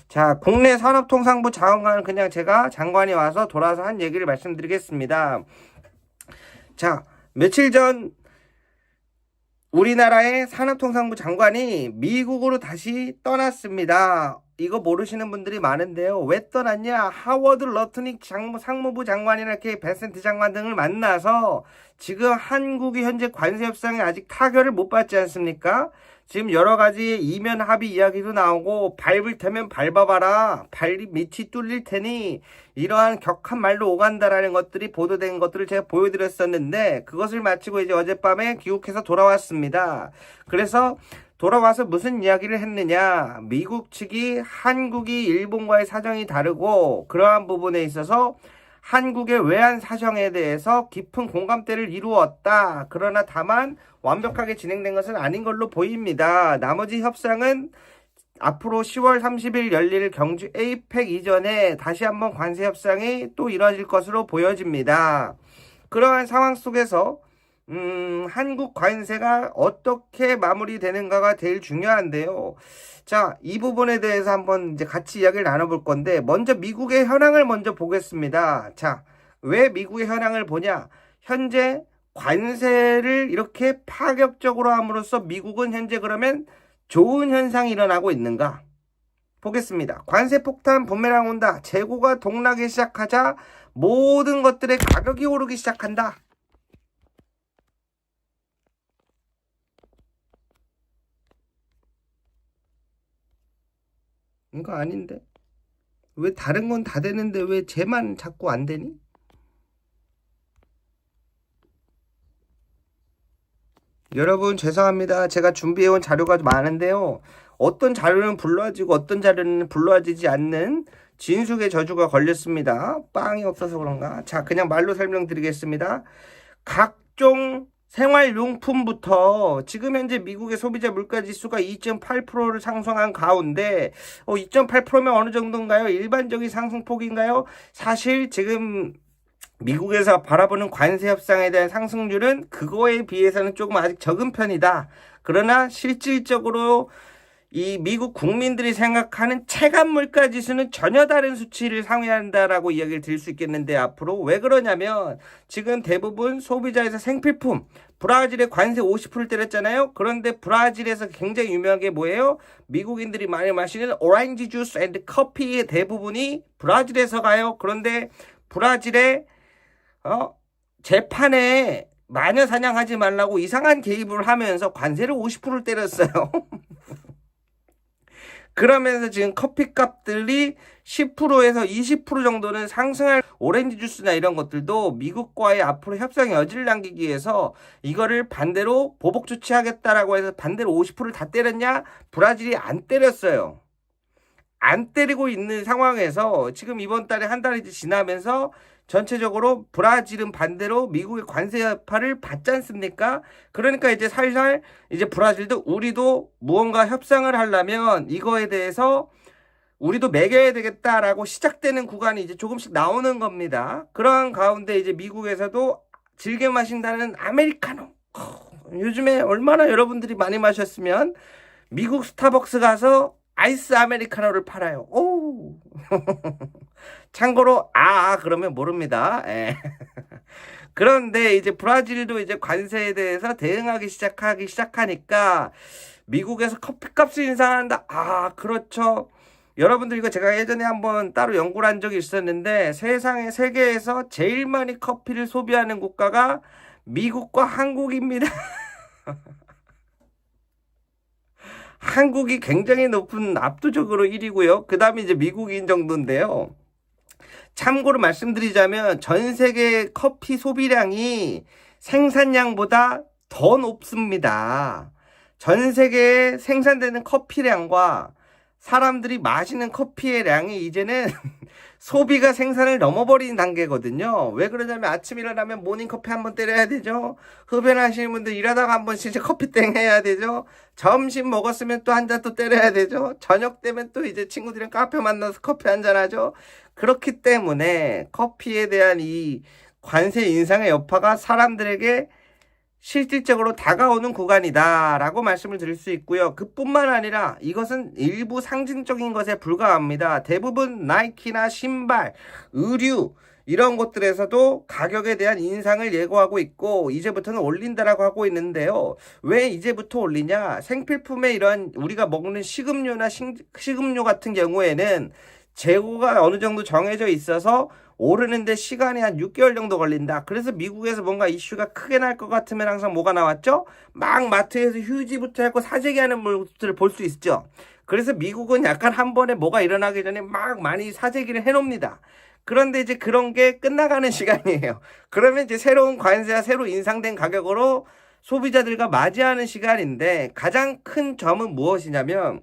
자, 국내 산업통상부 장관은 그냥 제가 장관이 와서 돌아서 한 얘기를 말씀드리겠습니다. 자, 며칠 전 우리나라의 산업통상부 장관이 미국으로 다시 떠났습니다. 이거 모르시는 분들이 많은데요. 왜 떠났냐? 하워드 러트닉 상무부 장관이나 이렇게 베센트 장관 등을 만나서 지금 한국이 현재 관세 협상에 아직 타결을 못 받지 않습니까? 지금 여러 가지 이면 합의 이야기도 나오고, 밟을 테면 밟아봐라, 발이 밑이 뚫릴 테니, 이러한 격한 말로 오간다라는 것들이 보도된 것들을 제가 보여드렸었는데, 그것을 마치고 이제 어젯밤에 귀국해서 돌아왔습니다. 그래서 돌아와서 무슨 이야기를 했느냐? 미국 측이 한국이 일본과의 사정이 다르고, 그러한 부분에 있어서 한국의 외환 사정에 대해서 깊은 공감대를 이루었다. 그러나 다만 완벽하게 진행된 것은 아닌 걸로 보입니다. 나머지 협상은 앞으로 10월 30일 열릴 경주 에이펙 이전에 다시 한번 관세 협상이 또 이뤄질 것으로 보여집니다. 그러한 상황 속에서 한국 관세가 어떻게 마무리되는가가 제일 중요한데요. 자, 이 부분에 대해서 한번 이제 같이 이야기를 나눠볼 건데, 먼저 미국의 현황을 먼저 보겠습니다. 자, 왜 미국의 현황을 보냐? 현재 관세를 이렇게 파격적으로 함으로써 미국은 현재 그러면 좋은 현상이 일어나고 있는가? 보겠습니다. 관세 폭탄 부메랑 온다. 재고가 동나기 시작하자 모든 것들의 가격이 오르기 시작한다. 이거 아닌데? 왜 다른 건 다 되는데 왜 쟤만 자꾸 안 되니? 여러분 죄송합니다. 제가 준비해온 자료가 많은데요. 어떤 자료는 불러지고 어떤 자료는 불러지지 않는 진숙의 저주가 걸렸습니다. 빵이 없어서 그런가? 자, 그냥 말로 설명드리겠습니다. 각종 생활용품부터 지금 현재 미국의 소비자 물가지수가 2.8%를 상승한 가운데 2.8%면 어느 정도인가요? 일반적인 상승폭인가요? 사실 지금 미국에서 바라보는 관세 협상에 대한 상승률은 그거에 비해서는 조금 아직 적은 편이다. 그러나 실질적으로 이 미국 국민들이 생각하는 체감 물가 지수는 전혀 다른 수치를 상회한다라고 이야기를 드릴 수 있겠는데, 앞으로 왜 그러냐면 지금 대부분 소비자에서 생필품, 브라질에 관세 50%를 때렸잖아요. 그런데 브라질에서 굉장히 유명한 게 뭐예요? 미국인들이 많이 마시는 오렌지 주스 앤드 커피의 대부분이 브라질에서 가요. 그런데 브라질에 재판에 마녀 사냥하지 말라고 이상한 개입을 하면서 관세를 50%를 때렸어요. 그러면서 지금 커피값들이 10%에서 20% 정도는 상승할, 오렌지 주스나 이런 것들도 미국과의 앞으로 협상 여지를 남기기 위해서 이거를 반대로 보복 조치하겠다라고 해서 반대로 50%를 다 때렸냐? 브라질이 안 때렸어요. 안 때리고 있는 상황에서 지금 이번 달에 한 달이 지나면서 전체적으로 브라질은 반대로 미국의 관세 여파를 받지 않습니까? 그러니까 이제 살살 이제 브라질도 우리도 무언가 협상을 하려면 이거에 대해서 우리도 매겨야 되겠다라고 시작되는 구간이 이제 조금씩 나오는 겁니다. 그러한 가운데 이제 미국에서도 즐겨 마신다는 아메리카노. 요즘에 얼마나 여러분들이 많이 마셨으면 미국 스타벅스 가서 아이스 아메리카노를 팔아요. 오. 참고로 그러면 모릅니다. 예. 그런데 이제 브라질도 이제 관세에 대해서 대응하기 시작하니까 미국에서 커피값을 인상한다. 그렇죠. 여러분들 이거 제가 예전에 한번 따로 연구를 한 적이 있었는데, 세계에서 제일 많이 커피를 소비하는 국가가 미국과 한국입니다. 한국이 굉장히 높은, 압도적으로 1위고요. 그 다음에 이제 미국인 정도인데요. 참고로 말씀드리자면 전 세계 커피 소비량이 생산량보다 더 높습니다. 전 세계에 생산되는 커피량과 사람들이 마시는 커피의 량이 이제는 소비가 생산을 넘어버린 단계거든요. 왜 그러냐면 아침 일어나면 모닝커피 한번 때려야 되죠. 흡연하시는 분들 일하다가 한 번씩 이제 커피땡 해야 되죠. 점심 먹었으면 또 한 잔 또 때려야 되죠. 저녁 되면 또 이제 친구들이랑 카페 만나서 커피 한잔 하죠. 그렇기 때문에 커피에 대한 이 관세 인상의 여파가 사람들에게 실질적으로 다가오는 구간이다라고 말씀을 드릴 수 있고요. 그뿐만 아니라 이것은 일부 상징적인 것에 불과합니다. 대부분 나이키나 신발, 의류 이런 것들에서도 가격에 대한 인상을 예고하고 있고 이제부터는 올린다라고 하고 있는데요. 왜 이제부터 올리냐? 생필품의 이런 우리가 먹는 식음료나 식음료 같은 경우에는 재고가 어느 정도 정해져 있어서 오르는데 시간이 한 6개월 정도 걸린다. 그래서 미국에서 뭔가 이슈가 크게 날 것 같으면 항상 뭐가 나왔죠? 막 마트에서 휴지부터 해고 사재기하는 모습들을 볼 수 있죠. 그래서 미국은 약간 한 번에 뭐가 일어나기 전에 막 많이 사재기를 해놓습니다. 그런데 이제 그런 게 끝나가는 시간이에요. 그러면 이제 새로운 관세와 새로 인상된 가격으로 소비자들과 맞이하는 시간인데, 가장 큰 점은 무엇이냐면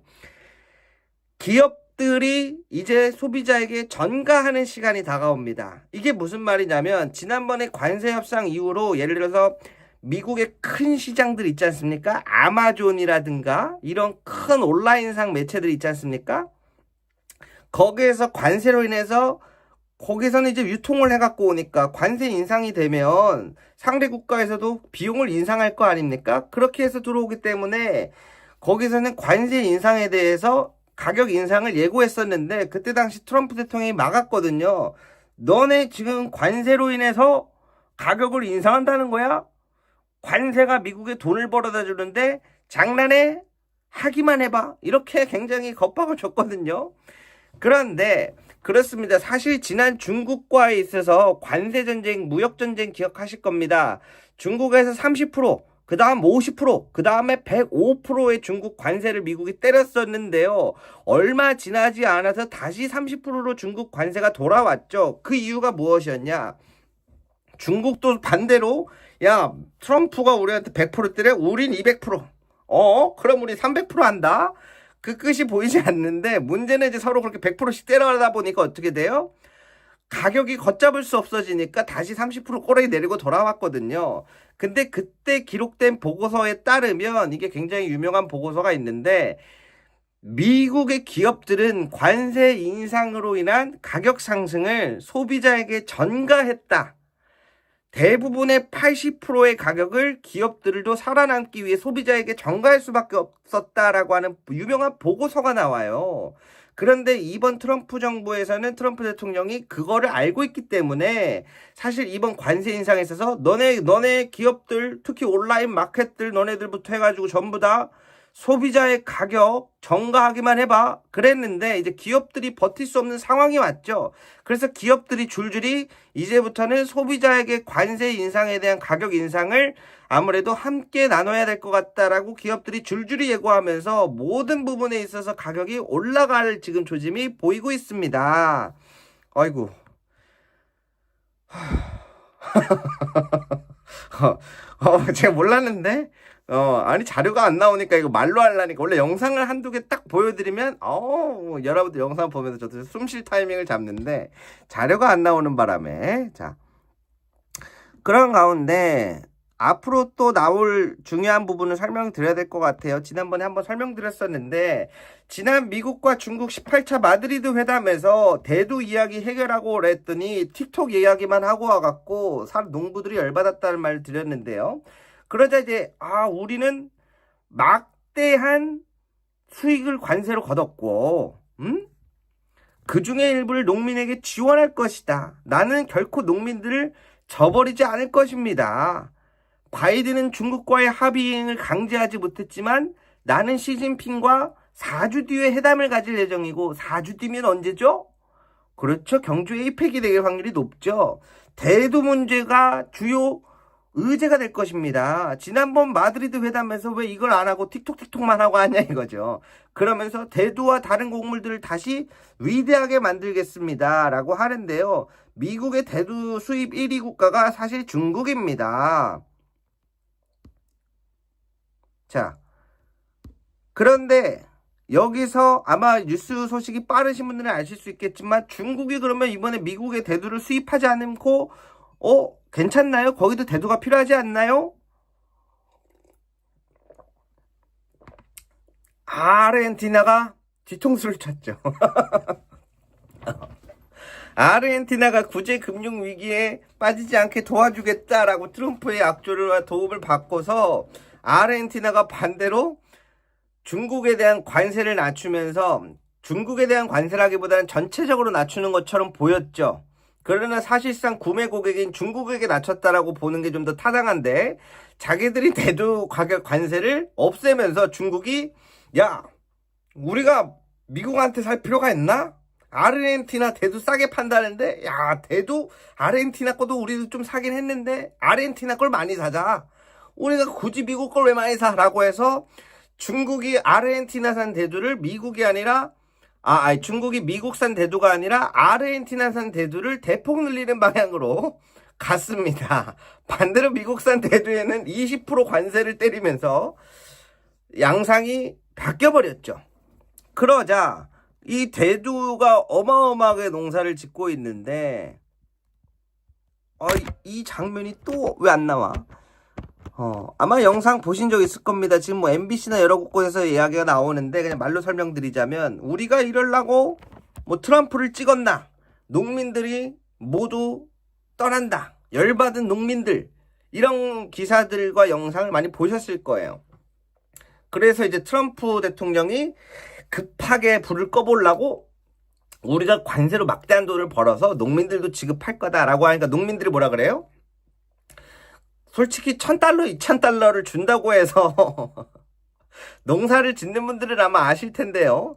기업들이 이제 소비자에게 전가하는 시간이 다가옵니다. 이게 무슨 말이냐면 지난번에 관세 협상 이후로 예를 들어서 미국의 큰 시장들 있지 않습니까? 아마존이라든가 이런 큰 온라인상 매체들 있지 않습니까? 거기에서 관세로 인해서 거기서는 이제 유통을 해갖고 오니까 관세 인상이 되면 상대 국가에서도 비용을 인상할 거 아닙니까? 그렇게 해서 들어오기 때문에 거기서는 관세 인상에 대해서 가격 인상을 예고했었는데 그때 당시 트럼프 대통령이 막았거든요. 너네 지금 관세로 인해서 가격을 인상한다는 거야? 관세가 미국에 돈을 벌어다 주는데 장난해? 하기만 해봐. 이렇게 굉장히 겁박을 줬거든요. 그런데 그렇습니다. 사실 지난 중국과에 있어서 관세전쟁, 무역전쟁 기억하실 겁니다. 중국에서 30%, 그 다음 50%, 그 다음에 105%의 중국 관세를 미국이 때렸었는데요. 얼마 지나지 않아서 다시 30%로 중국 관세가 돌아왔죠. 그 이유가 무엇이었냐? 중국도 반대로 야, 트럼프가 우리한테 100% 때려? 우린 200%. 그럼 우리 300% 한다? 그 끝이 보이지 않는데 문제는 이제 서로 그렇게 100%씩 때려가다 보니까 어떻게 돼요? 가격이 걷잡을 수 없어지니까 다시 30% 꼬라지 내리고 돌아왔거든요. 근데 그때 기록된 보고서에 따르면 이게 굉장히 유명한 보고서가 있는데 미국의 기업들은 관세 인상으로 인한 가격 상승을 소비자에게 전가했다. 대부분의 80%의 가격을 기업들도 살아남기 위해 소비자에게 전가할 수밖에 없었다라고 하는 유명한 보고서가 나와요. 그런데 이번 트럼프 정부에서는 트럼프 대통령이 그거를 알고 있기 때문에 사실 이번 관세 인상에 있어서 너네 기업들, 특히 온라인 마켓들 너네들부터 해가지고 전부 다 소비자의 가격 전가하기만 해봐 그랬는데 이제 기업들이 버틸 수 없는 상황이 왔죠. 그래서 기업들이 줄줄이 이제부터는 소비자에게 관세 인상에 대한 가격 인상을 아무래도 함께 나눠야 될 것 같다라고 기업들이 줄줄이 예고하면서 모든 부분에 있어서 가격이 올라갈 지금 조짐이 보이고 있습니다. 아이고. 제가 몰랐는데 아니 자료가 안 나오니까 이거 말로 하려니까 원래 영상을 한두 개 딱 보여드리면 여러분들 영상 보면서 저도 숨 쉴 타이밍을 잡는데 자료가 안 나오는 바람에 자 그런 가운데 앞으로 또 나올 중요한 부분을 설명드려야 될 것 같아요. 지난번에 한번 설명드렸었는데 지난 미국과 중국 18차 마드리드 회담에서 대두 이야기 해결하고 그랬더니 틱톡 이야기만 하고 와갖고 농부들이 열받았다는 말을 드렸는데요. 그러자 이제 우리는 막대한 수익을 관세로 거뒀고 그 중에 일부를 농민에게 지원할 것이다. 나는 결코 농민들을 저버리지 않을 것입니다. 바이든은 중국과의 합의를 강제하지 못했지만 나는 시진핑과 4주 뒤에 회담을 가질 예정이고 4주 뒤면 언제죠? 그렇죠. 경주에 입핵이 될 확률이 높죠. 대두 문제가 주요 의제가 될 것입니다. 지난번 마드리드 회담에서 왜 이걸 안 하고 틱톡만 하고 하냐 이거죠. 그러면서 대두와 다른 곡물들을 다시 위대하게 만들겠습니다. 라고 하는데요. 미국의 대두 수입 1위 국가가 사실 중국입니다. 자, 그런데 여기서 아마 뉴스 소식이 빠르신 분들은 아실 수 있겠지만 중국이 그러면 이번에 미국의 대두를 수입하지 않고 괜찮나요? 거기도 대두가 필요하지 않나요? 아르헨티나가 뒤통수를 쳤죠. 아르헨티나가 구제 금융 위기에 빠지지 않게 도와주겠다라고 트럼프의 악조와 도움을 받고서 아르헨티나가 반대로 중국에 대한 관세를 낮추면서 중국에 대한 관세라기보다는 전체적으로 낮추는 것처럼 보였죠. 그러나 사실상 구매 고객인 중국에게 낮췄다라고 보는 게 좀 더 타당한데 자기들이 대두 가격 관세를 없애면서 중국이 야 우리가 미국한테 살 필요가 있나? 아르헨티나 대두 싸게 판다는데 야 대두 아르헨티나 거도 우리도 좀 사긴 했는데 아르헨티나 걸 많이 사자. 우리가 굳이 미국 걸 왜 많이 사라고 해서 중국이 아르헨티나산 대두를 미국이 아니라 중국이 미국산 대두가 아니라 아르헨티나산 대두를 대폭 늘리는 방향으로 갔습니다. 반대로 미국산 대두에는 20% 관세를 때리면서 양상이 바뀌어버렸죠. 그러자 이 대두가 어마어마하게 농사를 짓고 있는데 이 장면이 또 왜 안 나와? 아마 영상 보신 적 있을 겁니다. 지금 뭐 MBC나 여러 곳에서 이야기가 나오는데 그냥 말로 설명드리자면 우리가 이러려고 뭐 트럼프를 찍었나? 농민들이 모두 떠난다. 열받은 농민들. 이런 기사들과 영상을 많이 보셨을 거예요. 그래서 이제 트럼프 대통령이 급하게 불을 꺼보려고 우리가 관세로 막대한 돈을 벌어서 농민들도 지급할 거다라고 하니까 농민들이 뭐라 그래요? 솔직히 $1,000, $2,000를 준다고 해서 농사를 짓는 분들은 아마 아실 텐데요.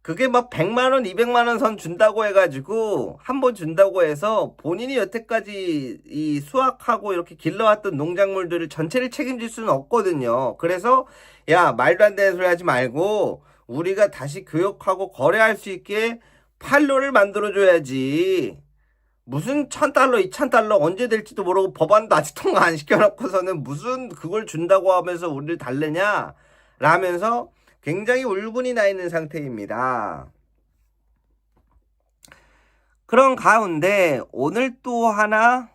그게 막 100만원, 200만원 선 준다고 해가지고 한 번 준다고 해서 본인이 여태까지 이 수확하고 이렇게 길러왔던 농작물들을 전체를 책임질 수는 없거든요. 그래서 야 말도 안 되는 소리 하지 말고 우리가 다시 교역하고 거래할 수 있게 판로를 만들어줘야지. 무슨 $1,000, $2,000 언제 될지도 모르고 법안도 아직 통과 안 시켜놓고서는 무슨 그걸 준다고 하면서 우리를 달래냐? 라면서 굉장히 울분이 나 있는 상태입니다. 그런 가운데 오늘 또 하나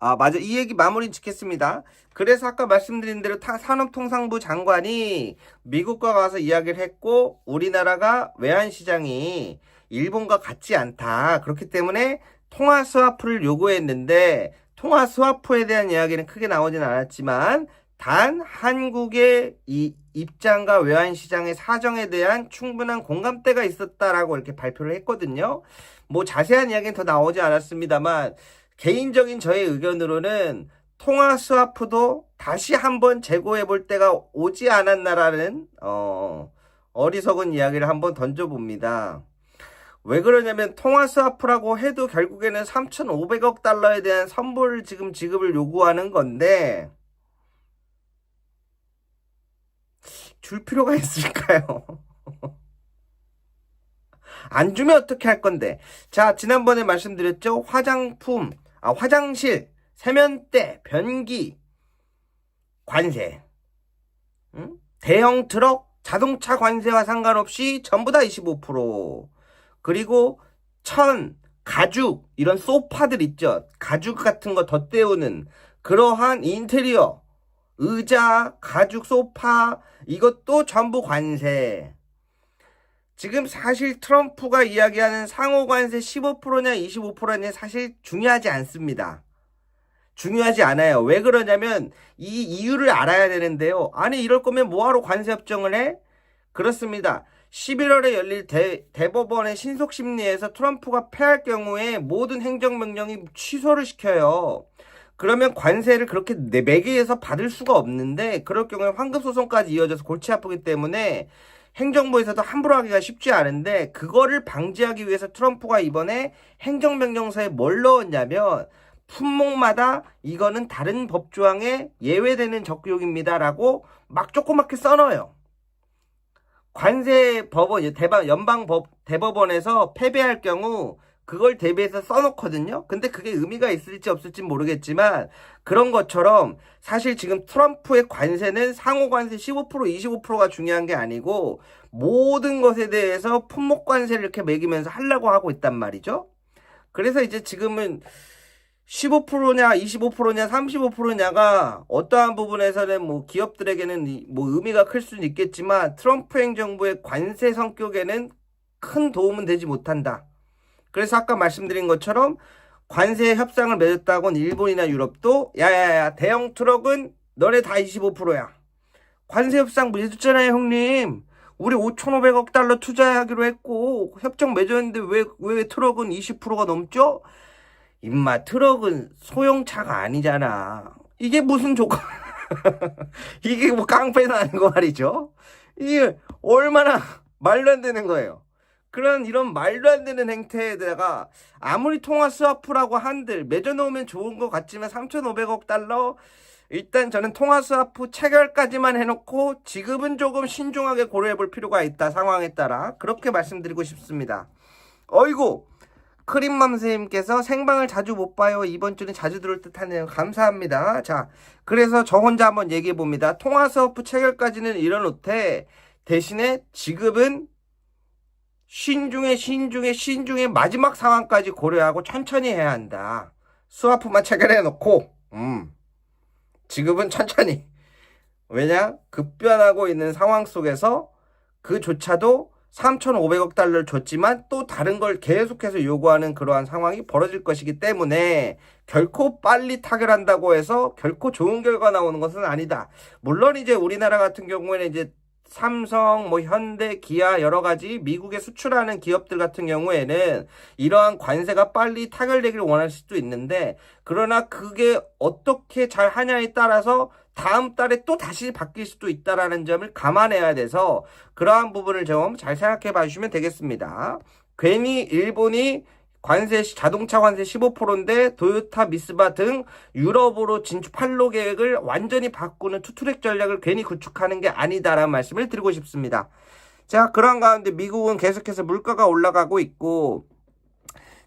맞아. 이 얘기 마무리 짓겠습니다. 그래서 아까 말씀드린 대로 산업통상부 장관이 미국과 가서 이야기를 했고 우리나라가 외환시장이 일본과 같지 않다. 그렇기 때문에 통화 스와프를 요구했는데 통화 스와프에 대한 이야기는 크게 나오진 않았지만 단 한국의 이 입장과 외환시장의 사정에 대한 충분한 공감대가 있었다라고 이렇게 발표를 했거든요. 뭐 자세한 이야기는 더 나오지 않았습니다만 개인적인 저의 의견으로는 통화 스와프도 다시 한번 재고해 볼 때가 오지 않았나라는 어리석은 이야기를 한번 던져봅니다. 왜 그러냐면 통화 스와프라고 해도 결국에는 3,500억 달러에 대한 선불 지금 지급을 요구하는 건데 줄 필요가 있을까요? 안 주면 어떻게 할 건데? 자, 지난번에 말씀드렸죠? 화장실, 세면대, 변기, 관세. 대형 트럭, 자동차 관세와 상관없이 전부 다 25%. 그리고 가죽, 이런 소파들 있죠? 가죽 같은 거 덧대우는 그러한 인테리어, 의자, 가죽 소파, 이것도 전부 관세. 지금 사실 트럼프가 이야기하는 상호 관세 15%냐 25%냐 사실 중요하지 않습니다. 중요하지 않아요. 왜 그러냐면 이 이유를 알아야 되는데요. 아니 이럴 거면 뭐하러 관세 협정을 해? 그렇습니다. 11월에 열릴 대법원의 신속심리에서 트럼프가 패할 경우에 모든 행정명령이 취소를 시켜요. 그러면 관세를 그렇게 매개해서 받을 수가 없는데 그럴 경우에 환급소송까지 이어져서 골치 아프기 때문에 행정부에서도 함부로 하기가 쉽지 않은데 그거를 방지하기 위해서 트럼프가 이번에 행정명령서에 뭘 넣었냐면 품목마다 이거는 다른 법조항에 예외되는 적용입니다라고 막 조그맣게 써넣어요. 관세 법원, 대법원에서 패배할 경우 그걸 대비해서 써놓거든요. 근데 그게 의미가 있을지 없을지 모르겠지만 그런 것처럼 사실 지금 트럼프의 관세는 상호 관세 15%, 25%가 중요한 게 아니고 모든 것에 대해서 품목 관세를 이렇게 매기면서 하려고 하고 있단 말이죠. 그래서 이제 지금은 15%냐 25%냐 35%냐가 어떠한 부분에서는 뭐 기업들에게는 뭐 의미가 클 수는 있겠지만 트럼프 행정부의 관세 성격에는 큰 도움은 되지 못한다. 그래서 아까 말씀드린 것처럼 관세 협상을 맺었다고는 일본이나 유럽도 야야야 대형 트럭은 너네 다 25%야. 관세 협상 맺었잖아요 형님. 우리 5,500억 달러 투자하기로 했고 협정 맺었는데 왜 트럭은 20%가 넘죠? 임마 트럭은 소형차가 아니잖아. 이게 무슨 조건 이게 뭐 깡패는 아니고 말이죠. 이게 얼마나 말도 안 되는 거예요. 이런 말도 안 되는 행태에다가 아무리 통화 스와프라고 한들 맺어놓으면 좋은 것 같지만 3,500억 달러 일단 저는 통화 스와프 체결까지만 해놓고 지급은 조금 신중하게 고려해 볼 필요가 있다. 상황에 따라 그렇게 말씀드리고 싶습니다. 어이구 크림맘 선생님께서 생방을 자주 못 봐요. 이번 주는 자주 들을 듯 하네요. 감사합니다. 자, 그래서 저 혼자 한번 얘기해 봅니다. 통화 스와프 체결까지는 이뤄놓되 대신에 지급은 신중에 마지막 상황까지 고려하고 천천히 해야 한다. 스와프만 체결해 놓고 지급은 천천히. 왜냐? 급변하고 있는 상황 속에서 그조차도 3,500억 달러를 줬지만 또 다른 걸 계속해서 요구하는 그러한 상황이 벌어질 것이기 때문에 결코 빨리 타결한다고 해서 결코 좋은 결과 나오는 것은 아니다. 물론 이제 우리나라 같은 경우에는 이제 삼성, 현대, 기아 여러 가지 미국에 수출하는 기업들 같은 경우에는 이러한 관세가 빨리 타결되기를 원할 수도 있는데 그러나 그게 어떻게 잘 하냐에 따라서 다음 달에 또 다시 바뀔 수도 있다라는 점을 감안해야 돼서 그러한 부분을 좀 잘 생각해 봐주시면 되겠습니다. 괜히 일본이 자동차 관세 15%인데 도요타, 미쓰바 등 유럽으로 진출 판로 계획을 완전히 바꾸는 투트랙 전략을 괜히 구축하는 게 아니다라는 말씀을 드리고 싶습니다. 자, 그런 가운데 미국은 계속해서 물가가 올라가고 있고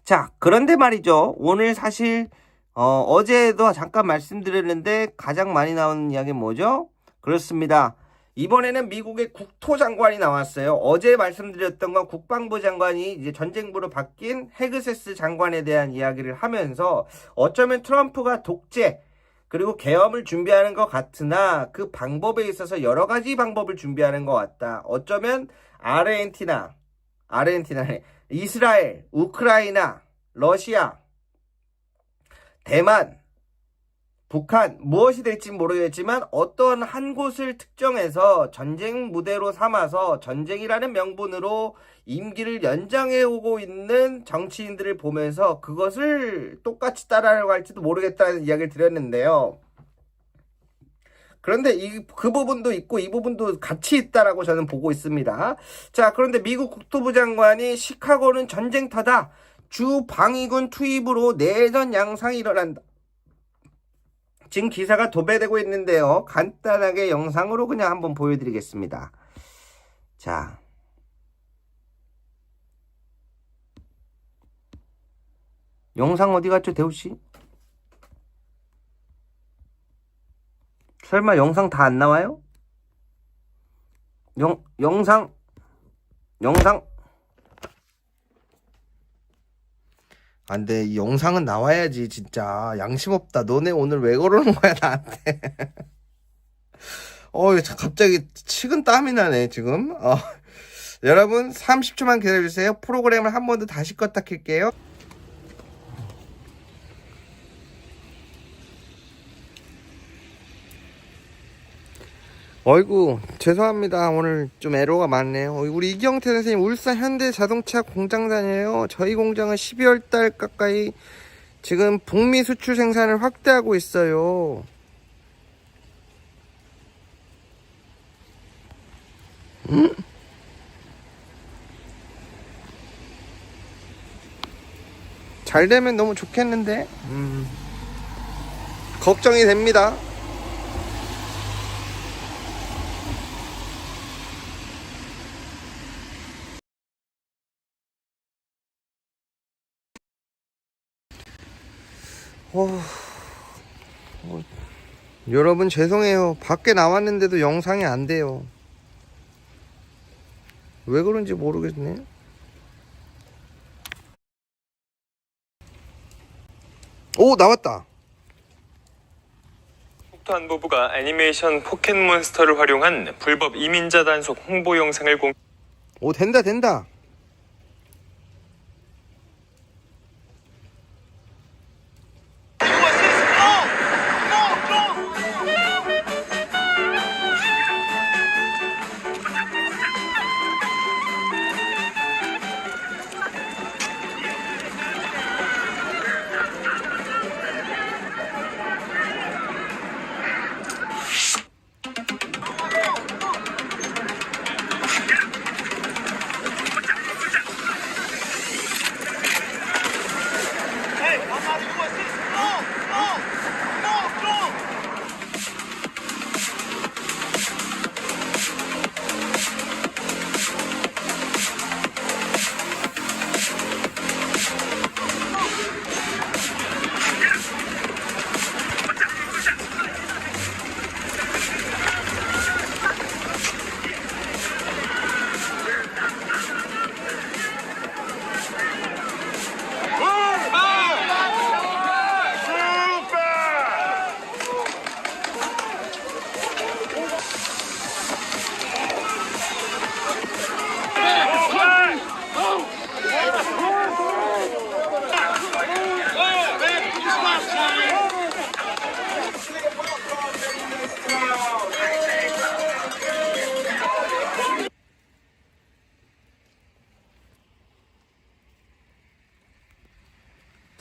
자, 그런데 말이죠. 오늘 사실 어제도 잠깐 말씀드렸는데 가장 많이 나오는 이야기는 뭐죠? 그렇습니다. 이번에는 미국의 국토장관이 나왔어요. 어제 말씀드렸던 건 국방부 장관이 이제 전쟁부로 바뀐 헤그세스 장관에 대한 이야기를 하면서 어쩌면 트럼프가 독재 그리고 계엄을 준비하는 것 같으나 그 방법에 있어서 여러 가지 방법을 준비하는 것 같다. 어쩌면 아르헨티나, 이스라엘, 우크라이나, 러시아 대만, 북한 무엇이 될지 모르겠지만 어떤 한 곳을 특정해서 전쟁 무대로 삼아서 전쟁이라는 명분으로 임기를 연장해 오고 있는 정치인들을 보면서 그것을 똑같이 따라하려고 할지도 모르겠다는 이야기를 드렸는데요. 그런데 그 부분도 있고 이 부분도 같이 있다라고 저는 보고 있습니다. 자, 그런데 미국 국토부 장관이 시카고는 전쟁터다. 주 방위군 투입으로 내전 양상이 일어난다. 지금 기사가 도배되고 있는데요. 간단하게 영상으로 그냥 한번 보여드리겠습니다. 자, 영상 어디 갔죠, 대우씨? 설마 영상 다 안 나와요? 영상 안돼, 이 영상은 나와야지. 진짜 양심 없다. 너네 오늘 왜 그러는 거야 나한테? 갑자기 식은 땀이 나네 지금. 여러분 30초만 기다려주세요. 프로그램을 한 번 더 다시 껐다 킬게요. 어이구, 죄송합니다. 오늘 좀 애로가 많네요. 우리 이경태 선생님 울산 현대자동차 공장 다녀요. 저희 공장은 12월 달 가까이 지금 북미 수출 생산을 확대하고 있어요. 잘 되면 너무 좋겠는데. 걱정이 됩니다. 여러분 죄송해요. 밖에 나왔는데도 영상이 안 돼요. 왜 그런지 모르겠네. 오, 나왔다. 국토안보부가 애니메이션 포켓몬스터를 활용한 불법 이민자 단속 홍보 영상을 오, 된다.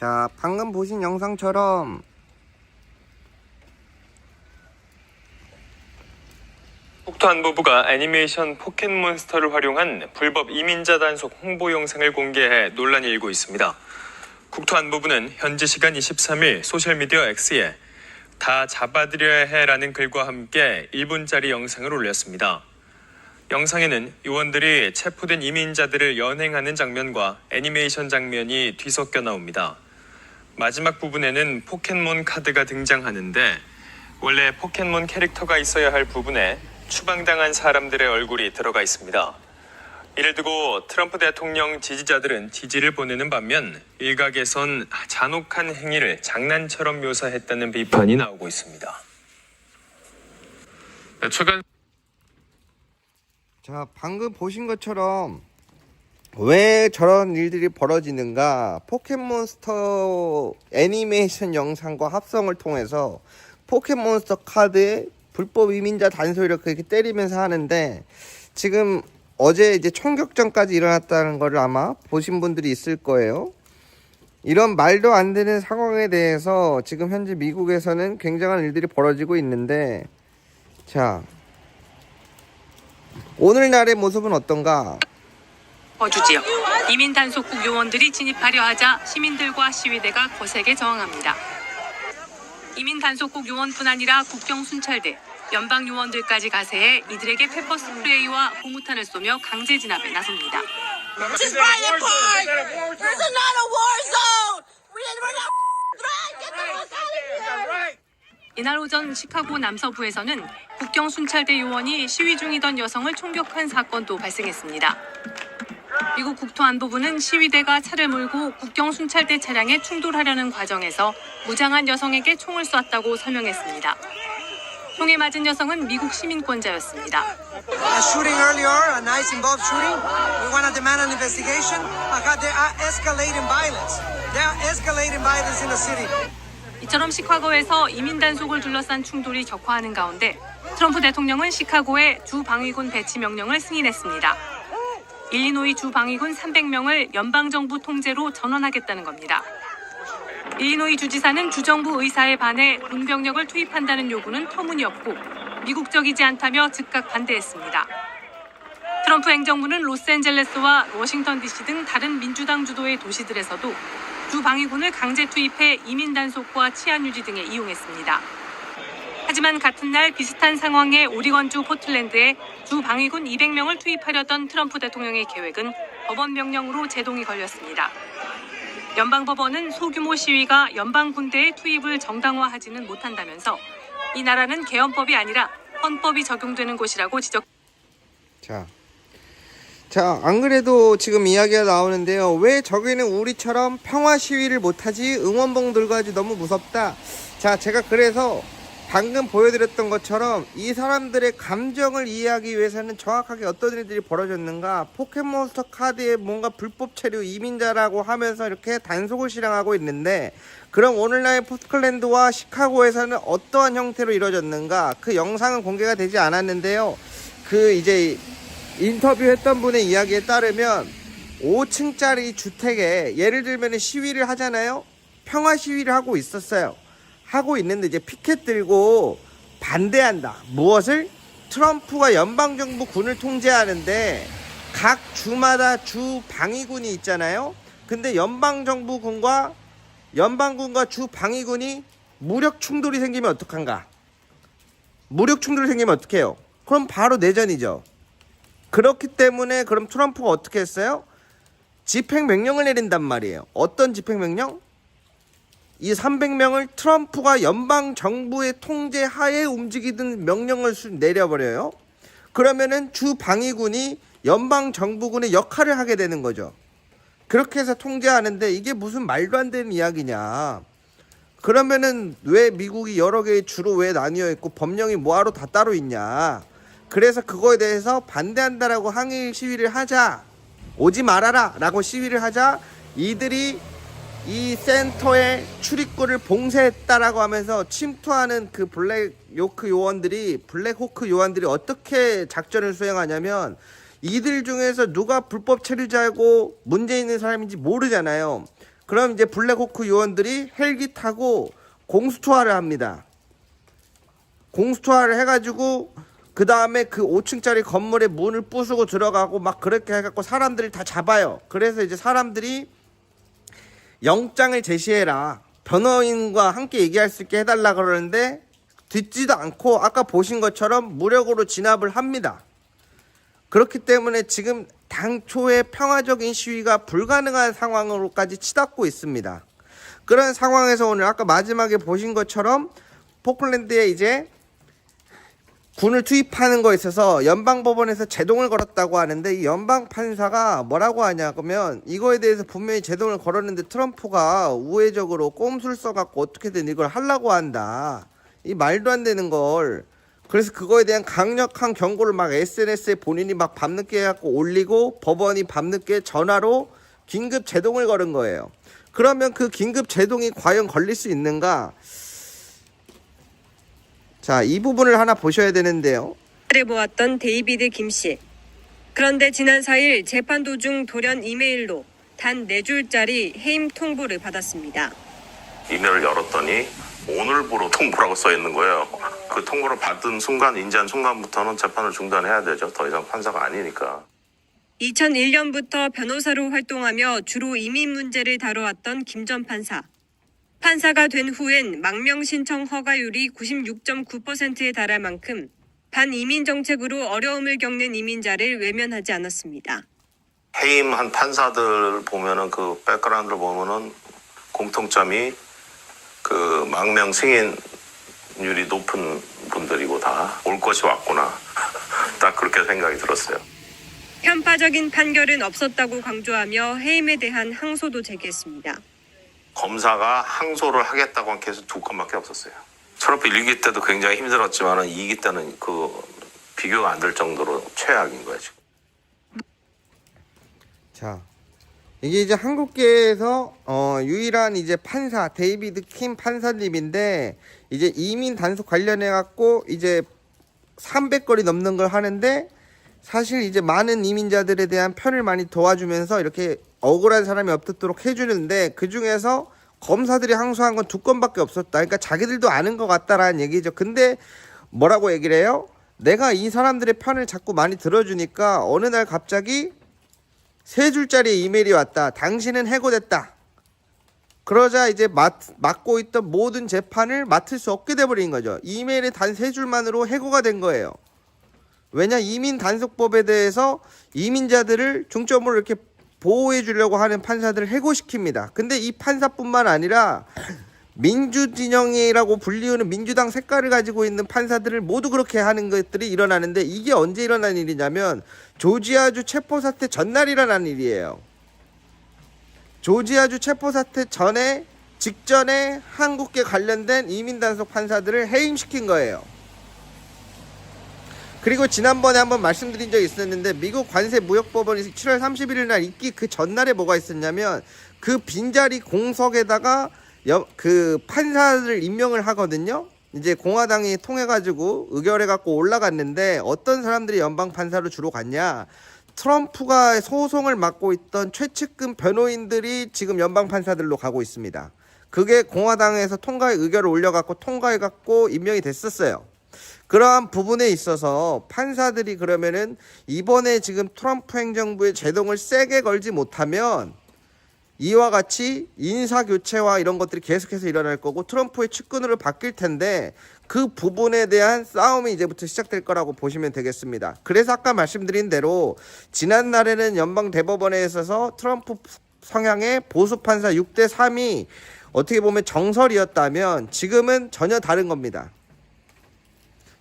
자, 방금 보신 영상처럼 국토안보부가 애니메이션 포켓몬스터를 활용한 불법 이민자 단속 홍보 영상을 공개해 논란이 일고 있습니다. 국토안보부는 현지 시간 23일 소셜미디어 X에 다 잡아들여야 해라는 글과 함께 1분짜리 영상을 올렸습니다. 영상에는 요원들이 체포된 이민자들을 연행하는 장면과 애니메이션 장면이 뒤섞여 나옵니다. 마지막 부분에는 포켓몬 카드가 등장하는데 원래 포켓몬 캐릭터가 있어야 할 부분에 추방당한 사람들의 얼굴이 들어가 있습니다. 이를 두고 트럼프 대통령 지지자들은 지지를 보내는 반면 일각에선 잔혹한 행위를 장난처럼 묘사했다는 비판이 나오고 있습니다. 최근 자, 방금 보신 것처럼 왜 저런 일들이 벌어지는가? 포켓몬스터 애니메이션 영상과 합성을 통해서 포켓몬스터 카드에 불법 이민자 단속 이렇게 때리면서 하는데, 지금 어제 이제 총격전까지 일어났다는 걸 아마 보신 분들이 있을 거예요. 이런 말도 안 되는 상황에 대해서 지금 현재 미국에서는 굉장한 일들이 벌어지고 있는데, 자, 오늘날의 모습은 어떤가? 주지요. 이민 단속국 요원들이 진입하려 하자 시민들과 시위대가 거세게 저항합니다. 이민 단속국 요원뿐 아니라 국경 순찰대, 연방 요원들까지 가세해 이들에게 페퍼 스프레이와 고무탄을 쏘며 강제 진압에 나섭니다. Just Bryant Park! This is not a war zone! We're not threat! Get the fuck out of here! 이날 오전 시카고 남서부에서는 국경 순찰대 요원이 시위 중이던 여성을 총격한 사건도 발생했습니다. 미국 국토안보부는 시위대가 차를 몰고 국경 순찰대 차량에 충돌하려는 과정에서 무장한 여성에게 총을 쐈다고 설명했습니다. 총에 맞은 여성은 미국 시민권자였습니다. A shooting earlier, a knife involved shooting. We want to demand an investigation. They are escalating violence. They are escalating violence in the city. 이처럼 시카고에서 이민 단속을 둘러싼 충돌이 격화하는 가운데 트럼프 대통령은 시카고에 주 방위군 배치 명령을 승인했습니다. 일리노이 주 방위군 300명을 연방정부 통제로 전원하겠다는 겁니다. 일리노이 주지사는 주정부 의사에 반해 군병력을 투입한다는 요구는 터무니없고 미국적이지 않다며 즉각 반대했습니다. 트럼프 행정부는 로스앤젤레스와 워싱턴 DC 등 다른 민주당 주도의 도시들에서도 주 방위군을 강제 투입해 이민 단속과 치안 유지 등에 이용했습니다. 하지만 같은 날 비슷한 상황의 오리건주 포틀랜드에 주 방위군 200명을 투입하려던 트럼프 대통령의 계획은 법원 명령으로 제동이 걸렸습니다. 연방법원은 소규모 시위가 연방 군대의 투입을 정당화하지는 못한다면서 이 나라는 개헌법이 아니라 헌법이 적용되는 곳이라고 지적. 자, 안 그래도 지금 이야기가 나오는데요. 왜 저기는 우리처럼 평화 시위를 못하지? 응원봉 들고 하지 너무 무섭다. 자, 제가 그래서 방금 보여드렸던 것처럼 이 사람들의 감정을 이해하기 위해서는 정확하게 어떤 일들이 벌어졌는가, 포켓몬스터 카드에 뭔가 불법 체류 이민자라고 하면서 이렇게 단속을 실행하고 있는데, 그럼 오늘날 포틀랜드와 시카고에서는 어떠한 형태로 이루어졌는가, 그 영상은 공개가 되지 않았는데요. 그 이제 인터뷰했던 분의 이야기에 따르면 5층짜리 주택에 예를 들면 시위를 하잖아요. 평화 시위를 하고 있었어요. 하고 있는데 이제 피켓 들고 반대한다. 무엇을? 트럼프가 연방정부 군을 통제하는데 각 주마다 주 방위군이 있잖아요. 근데 연방정부군과 연방군과 주 방위군이 무력 충돌이 생기면 어떡한가? 무력 충돌이 생기면 어떡해요? 그럼 바로 내전이죠. 그렇기 때문에 그럼 트럼프가 어떻게 했어요? 집행명령을 내린단 말이에요. 어떤 집행명령? 이 300명을 트럼프가 연방정부의 통제 하에 움직이던 명령을 내려버려요. 그러면은 주 방위군이 연방정부군의 역할을 하게 되는 거죠. 그렇게 해서 통제하는데 이게 무슨 말도 안 되는 이야기냐. 그러면은 왜 미국이 여러 개의 주로 왜 나뉘어 있고 법령이 뭐하러 다 따로 있냐. 그래서 그거에 대해서 반대한다라고 항의 시위를 하자, 오지 말아라 라고 시위를 하자, 이들이 이 센터의 출입구를 봉쇄했다라고 하면서 침투하는 그 블랙호크 요원들이 어떻게 작전을 수행하냐면, 이들 중에서 누가 불법 체류자고 문제 있는 사람인지 모르잖아요. 그럼 이제 블랙호크 요원들이 헬기 타고 공수투하를 합니다. 공수투하를 해가지고 그 다음에 그 5층짜리 건물에 문을 부수고 들어가고 막 그렇게 해갖고 사람들을 다 잡아요. 그래서 이제 사람들이 영장을 제시해라, 변호인과 함께 얘기할 수 있게 해달라 그러는데 듣지도 않고 아까 보신 것처럼 무력으로 진압을 합니다. 그렇기 때문에 지금 당초의 평화적인 시위가 불가능한 상황으로까지 치닫고 있습니다. 그런 상황에서 오늘 아까 마지막에 보신 것처럼 포클랜드에 이제 군을 투입하는 거에 있어서 연방법원에서 제동을 걸었다고 하는데, 이 연방판사가 뭐라고 하냐 그러면 이거에 대해서 분명히 제동을 걸었는데 트럼프가 우회적으로 꼼수를 써갖고 어떻게든 이걸 하려고 한다. 이 말도 안 되는 걸. 그래서 그거에 대한 강력한 경고를 막 SNS에 본인이 막 밤늦게 해갖고 올리고 법원이 밤늦게 전화로 긴급 제동을 걸은 거예요. 그러면 그 긴급 제동이 과연 걸릴 수 있는가? 자, 이 부분을 하나 보셔야 되는데요. 를 모았던 데이비드 김 씨. 그런데 지난 4일 재판 도중 돌연 이메일로 단 4줄짜리 해임 통보를 받았습니다. 이메일을 열었더니 오늘부로 통보라고 써 있는 거예요. 그 통보를 받은 순간, 인지한 순간부터는 재판을 중단해야 되죠. 더 이상 판사가 아니니까. 2001년부터 변호사로 활동하며 주로 이민 문제를 다뤄왔던 김 전 판사. 판사가 된 후엔 망명 신청 허가율이 96.9%에 달할 만큼 반이민 정책으로 어려움을 겪는 이민자를 외면하지 않았습니다. 해임한 판사들 보면은 그 백그라운드를 보면은 공통점이 그 망명 승인율이 높은 분들이고 다 올 것이 왔구나. 딱 그렇게 생각이 들었어요. 편파적인 판결은 없었다고 강조하며 해임에 대한 항소도 제기했습니다. 검사가 항소를 하겠다고 한 케이스 2건밖에 없었어요. 트럼프 1기 때도 굉장히 힘들었지만 2기 때는 그 비교가 안 될 정도로 최악인 거예요, 지금. 자, 이게 이제 한국계에서 유일한 이제 판사 데이비드 킴 판사님인데 이제 이민 단속 관련해 갖고 이제 300건이 넘는 걸 하는데 사실 이제 많은 이민자들에 대한 편을 많이 도와주면서 이렇게 억울한 사람이 없도록 해주는데 그 중에서 검사들이 항소한 건 2건밖에 없었다. 그러니까 자기들도 아는 것 같다라는 얘기죠. 근데 뭐라고 얘기를 해요? 내가 이 사람들의 편을 자꾸 많이 들어주니까 어느 날 갑자기 3줄짜리 이메일이 왔다. 당신은 해고됐다. 그러자 이제 맡고 있던 모든 재판을 맡을 수 없게 돼버린 거죠. 이메일에 단 3줄만으로 해고가 된 거예요. 왜냐, 이민 단속법에 대해서 이민자들을 중점으로 이렇게 보호해 주려고 하는 판사들을 해고시킵니다. 근데 이 판사뿐만 아니라 민주진영이라고 불리우는 민주당 색깔을 가지고 있는 판사들을 모두 그렇게 하는 것들이 일어나는데 이게 언제 일어난 일이냐면 조지아주 체포사태 전날 일어난 일이에요. 조지아주 체포사태 직전에 한국계 관련된 이민단속 판사들을 해임시킨 거예요. 그리고 지난번에 한번 말씀드린 적이 있었는데 미국 관세무역법원이 7월 31일 날 있기 그 전날에 뭐가 있었냐면 그 빈자리 공석에다가 그 판사를 임명을 하거든요. 이제 공화당이 통해가지고 의결해갖고 올라갔는데 어떤 사람들이 연방판사로 주로 갔냐. 트럼프가 소송을 맡고 있던 최측근 변호인들이 지금 연방판사들로 가고 있습니다. 그게 공화당에서 통과의 의결을 올려갖고 통과해갖고 임명이 됐었어요. 그러한 부분에 있어서 판사들이 그러면은 이번에 지금 트럼프 행정부의 제동을 세게 걸지 못하면 이와 같이 인사교체와 이런 것들이 계속해서 일어날 거고 트럼프의 측근으로 바뀔 텐데 그 부분에 대한 싸움이 이제부터 시작될 거라고 보시면 되겠습니다. 그래서 아까 말씀드린 대로 지난날에는 연방대법원에 있어서 트럼프 성향의 보수판사 6대3이 어떻게 보면 정설이었다면 지금은 전혀 다른 겁니다.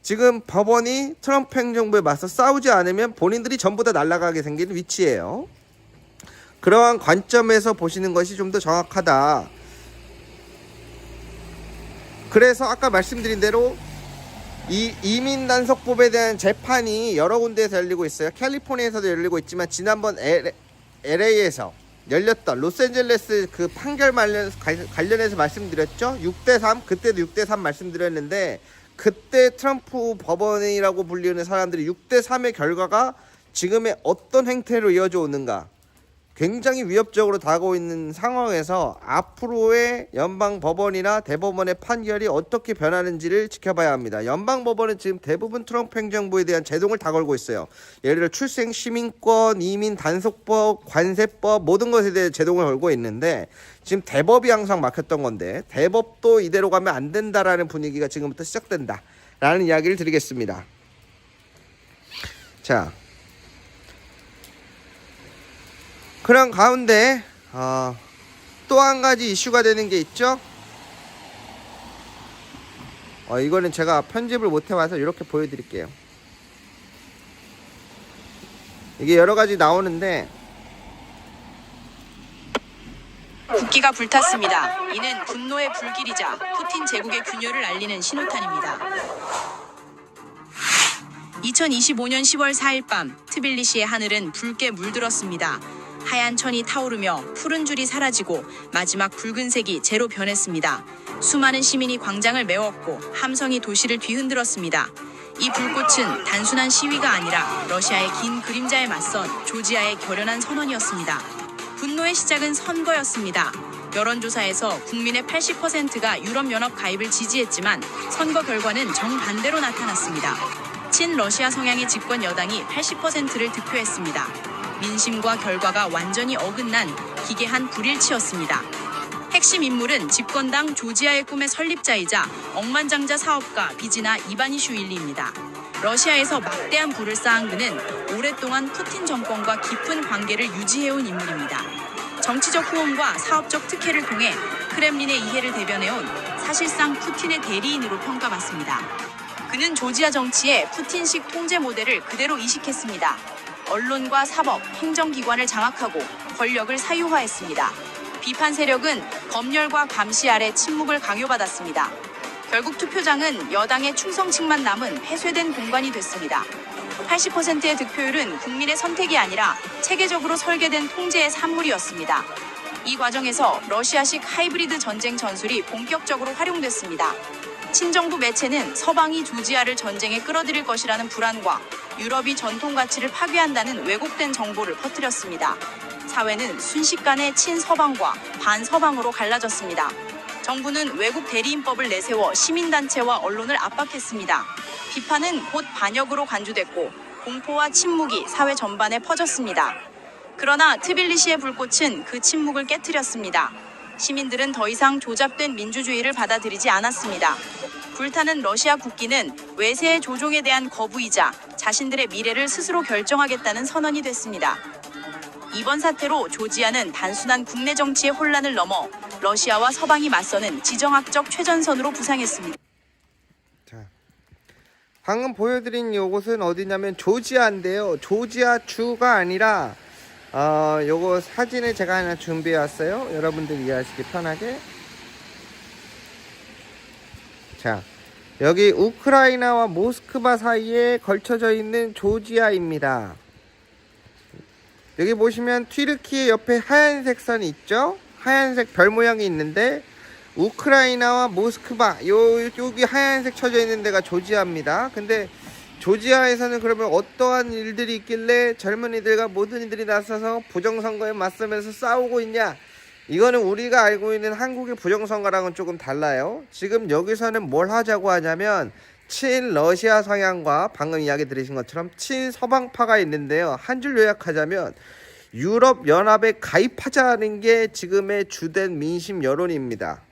지금 법원이 트럼프 행정부에 맞서 싸우지 않으면 본인들이 전부 다 날아가게 생긴 위치예요. 그러한 관점에서 보시는 것이 좀 더 정확하다. 그래서 아까 말씀드린 대로 이 이민단속법에 대한 재판이 여러 군데에서 열리고 있어요. 캘리포니아에서도 열리고 있지만 지난번 LA에서 열렸던 로스앤젤레스 그 판결 관련해서 말씀드렸죠. 6대3 그때도 6대3 말씀드렸는데 그때 트럼프 법원이라고 불리는 사람들이 6대3의 결과가 지금의 어떤 행태로 이어져 오는가 굉장히 위협적으로 다가오고 있는 상황에서 앞으로의 연방법원이나 대법원의 판결이 어떻게 변하는지를 지켜봐야 합니다. 연방법원은 지금 대부분 트럼프 행정부에 대한 제동을 다 걸고 있어요. 예를 들어 출생 시민권, 이민 단속법, 관세법 모든 것에 대해 제동을 걸고 있는데 지금 대법이 항상 막혔던 건데 대법도 이대로 가면 안 된다라는 분위기가 지금부터 시작된다라는 이야기를 드리겠습니다. 자, 그런 가운데 또 한 가지 이슈가 되는 게 있죠. 이거는 제가 편집을 못 해와서 이렇게 보여드릴게요. 이게 여러 가지 나오는데 국기가 불탔습니다. 이는 분노의 불길이자 푸틴 제국의 균열을 알리는 신호탄입니다. 2025년 10월 4일 밤 트빌리시의 하늘은 붉게 물들었습니다. 하얀 천이 타오르며 푸른 줄이 사라지고 마지막 붉은색이 재로 변했습니다. 수많은 시민이 광장을 메웠고 함성이 도시를 뒤흔들었습니다. 이 불꽃은 단순한 시위가 아니라 러시아의 긴 그림자에 맞선 조지아의 결연한 선언이었습니다. 분노의 시작은 선거였습니다. 여론조사에서 국민의 80%가 유럽연합 가입을 지지했지만 선거 결과는 정반대로 나타났습니다. 친러시아 성향의 집권 여당이 80%를 득표했습니다. 민심과 결과가 완전히 어긋난 기괴한 불일치였습니다. 핵심 인물은 집권당 조지아의 꿈의 설립자이자 억만장자 사업가 비지나 이바니슈윌리입니다. 러시아에서 막대한 부를 쌓은 그는 오랫동안 푸틴 정권과 깊은 관계를 유지해온 인물입니다. 정치적 후원과 사업적 특혜를 통해 크렘린의 이해를 대변해온 사실상 푸틴의 대리인으로 평가받습니다. 그는 조지아 정치의 푸틴식 통제 모델을 그대로 이식했습니다. 언론과 사법, 행정기관을 장악하고 권력을 사유화했습니다. 비판 세력은 검열과 감시 아래 침묵을 강요받았습니다. 결국 투표장은 여당의 충성층만 남은 폐쇄된 공간이 됐습니다. 80%의 득표율은 국민의 선택이 아니라 체계적으로 설계된 통제의 산물이었습니다. 이 과정에서 러시아식 하이브리드 전쟁 전술이 본격적으로 활용됐습니다. 친정부 매체는 서방이 조지아를 전쟁에 끌어들일 것이라는 불안과 유럽이 전통 가치를 파괴한다는 왜곡된 정보를 퍼뜨렸습니다. 사회는 순식간에 친서방과 반서방으로 갈라졌습니다. 정부는 외국 대리인법을 내세워 시민단체와 언론을 압박했습니다. 비판은 곧 반역으로 간주됐고 공포와 침묵이 사회 전반에 퍼졌습니다. 그러나 트빌리시의 불꽃은 그 침묵을 깨트렸습니다. 시민들은 더 이상 조잡된 민주주의를 받아들이지 않았습니다. 불타는 러시아 국기는 외세의 조종에 대한 거부이자 자신들의 미래를 스스로 결정하겠다는 선언이 됐습니다. 이번 사태로 조지아는 단순한 국내 정치의 혼란을 넘어 러시아와 서방이 맞서는 지정학적 최전선으로 부상했습니다. 자, 방금 보여드린 요것은 어디냐면 조지아인데요. 조지아 주가 아니라 요거 사진을 제가 하나 준비해 왔어요. 여러분들 이해하시기 편하게. 자, 여기 우크라이나와 모스크바 사이에 걸쳐져 있는 조지아입니다. 여기 보시면 튀르키예 옆에 하얀색 선이 있죠? 하얀색 별 모양이 있는데 우크라이나와 모스크바 여기 하얀색 쳐져 있는 데가 조지아입니다. 근데 조지아에서는 그러면 어떠한 일들이 있길래 젊은이들과 모든 이들이 나서서 부정선거에 맞서면서 싸우고 있냐? 이거는 우리가 알고 있는 한국의 부정선거랑은 조금 달라요. 지금 여기서는 뭘 하자고 하냐면 친러시아 성향과 방금 이야기 들으신 것처럼 친서방파가 있는데요. 한 줄 요약하자면 유럽연합에 가입하자는 게 지금의 주된 민심 여론입니다.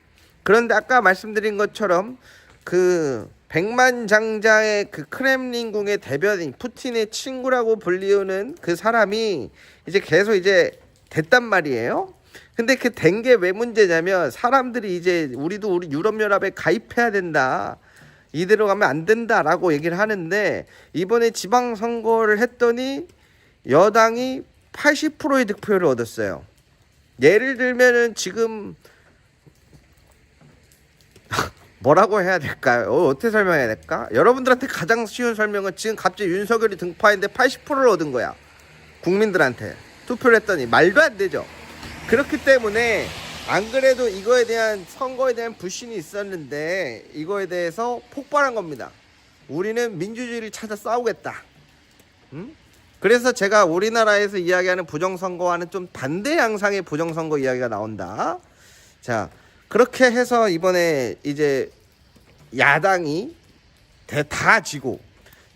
그런데 아까 말씀드린 것처럼 그 백만장자의 그 크렘린궁의 대변인 푸틴의 친구라고 불리우는 그 사람이 이제 계속 이제 됐단 말이에요. 근데 그 된 게 왜 문제냐면 사람들이 이제 우리 유럽연합에 가입해야 된다. 이대로 가면 안 된다라고 얘기를 하는데 이번에 지방선거를 했더니 여당이 80%의 득표를 얻었어요. 예를 들면은 지금 뭐라고 해야 될까요? 어떻게 설명해야 될까? 여러분들한테 가장 쉬운 설명은 지금 갑자기 윤석열이 등파했는데 80%를 얻은 거야. 국민들한테 투표를 했더니 말도 안 되죠. 그렇기 때문에 안 그래도 이거에 대한 선거에 대한 불신이 있었는데 이거에 대해서 폭발한 겁니다. 우리는 민주주의를 찾아 싸우겠다. 그래서 제가 우리나라에서 이야기하는 부정선거와는 좀 반대 양상의 부정선거 이야기가 나온다. 자, 그렇게 해서 이번에 이제 야당이 다 지고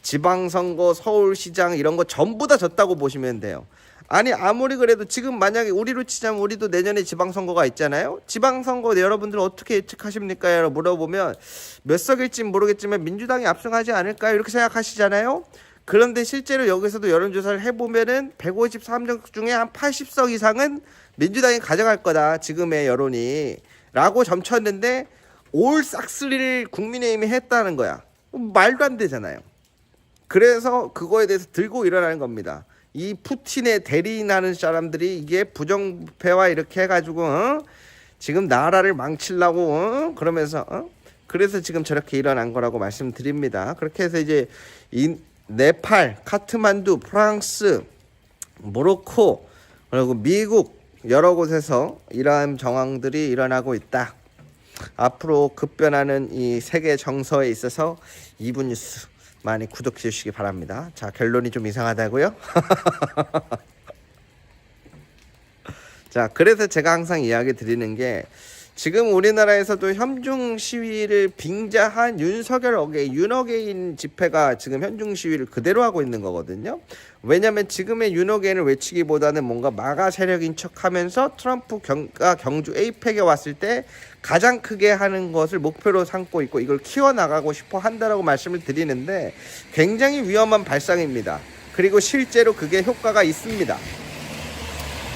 지방선거, 서울시장 이런 거 전부 다 졌다고 보시면 돼요. 아니 아무리 그래도 지금 만약에 우리로 치자면 우리도 내년에 지방선거가 있잖아요. 지방선거 여러분들 어떻게 예측하십니까? 라고 물어보면 몇 석일진 모르겠지만 민주당이 압승하지 않을까요? 이렇게 생각하시잖아요. 그런데 실제로 여기서도 여론조사를 해보면은 153석 중에 한 80석 이상은 민주당이 가져갈 거다. 지금의 여론이. 라고 점쳤는데 올 싹쓸이를 국민의힘이 했다는 거야. 말도 안 되잖아요. 그래서 그거에 대해서 들고 일어나는 겁니다. 이 푸틴의 대리인하는 사람들이 이게 부정부패와 이렇게 해가지고 지금 나라를 망치려고 그러면서 그래서 지금 저렇게 일어난 거라고 말씀드립니다. 그렇게 해서 이제 네팔, 카트만두, 프랑스, 모로코, 그리고 미국 여러 곳에서 이러한 정황들이 일어나고 있다. 앞으로 급변하는 이 세계 정서에 있어서 2분 뉴스 많이 구독해 주시기 바랍니다. 자, 결론이 좀 이상하다고요? 자, 그래서 제가 항상 이야기 드리는 게 지금 우리나라에서도 현중 시위를 빙자한 윤어게인 집회가 지금 현중 시위를 그대로 하고 있는 거거든요. 왜냐하면 지금의 윤어게인을 외치기보다는 뭔가 마가 세력인 척하면서 트럼프가 경주 에이펙에 왔을 때 가장 크게 하는 것을 목표로 삼고 있고 이걸 키워나가고 싶어 한다라고 말씀을 드리는데 굉장히 위험한 발상입니다. 그리고 실제로 그게 효과가 있습니다.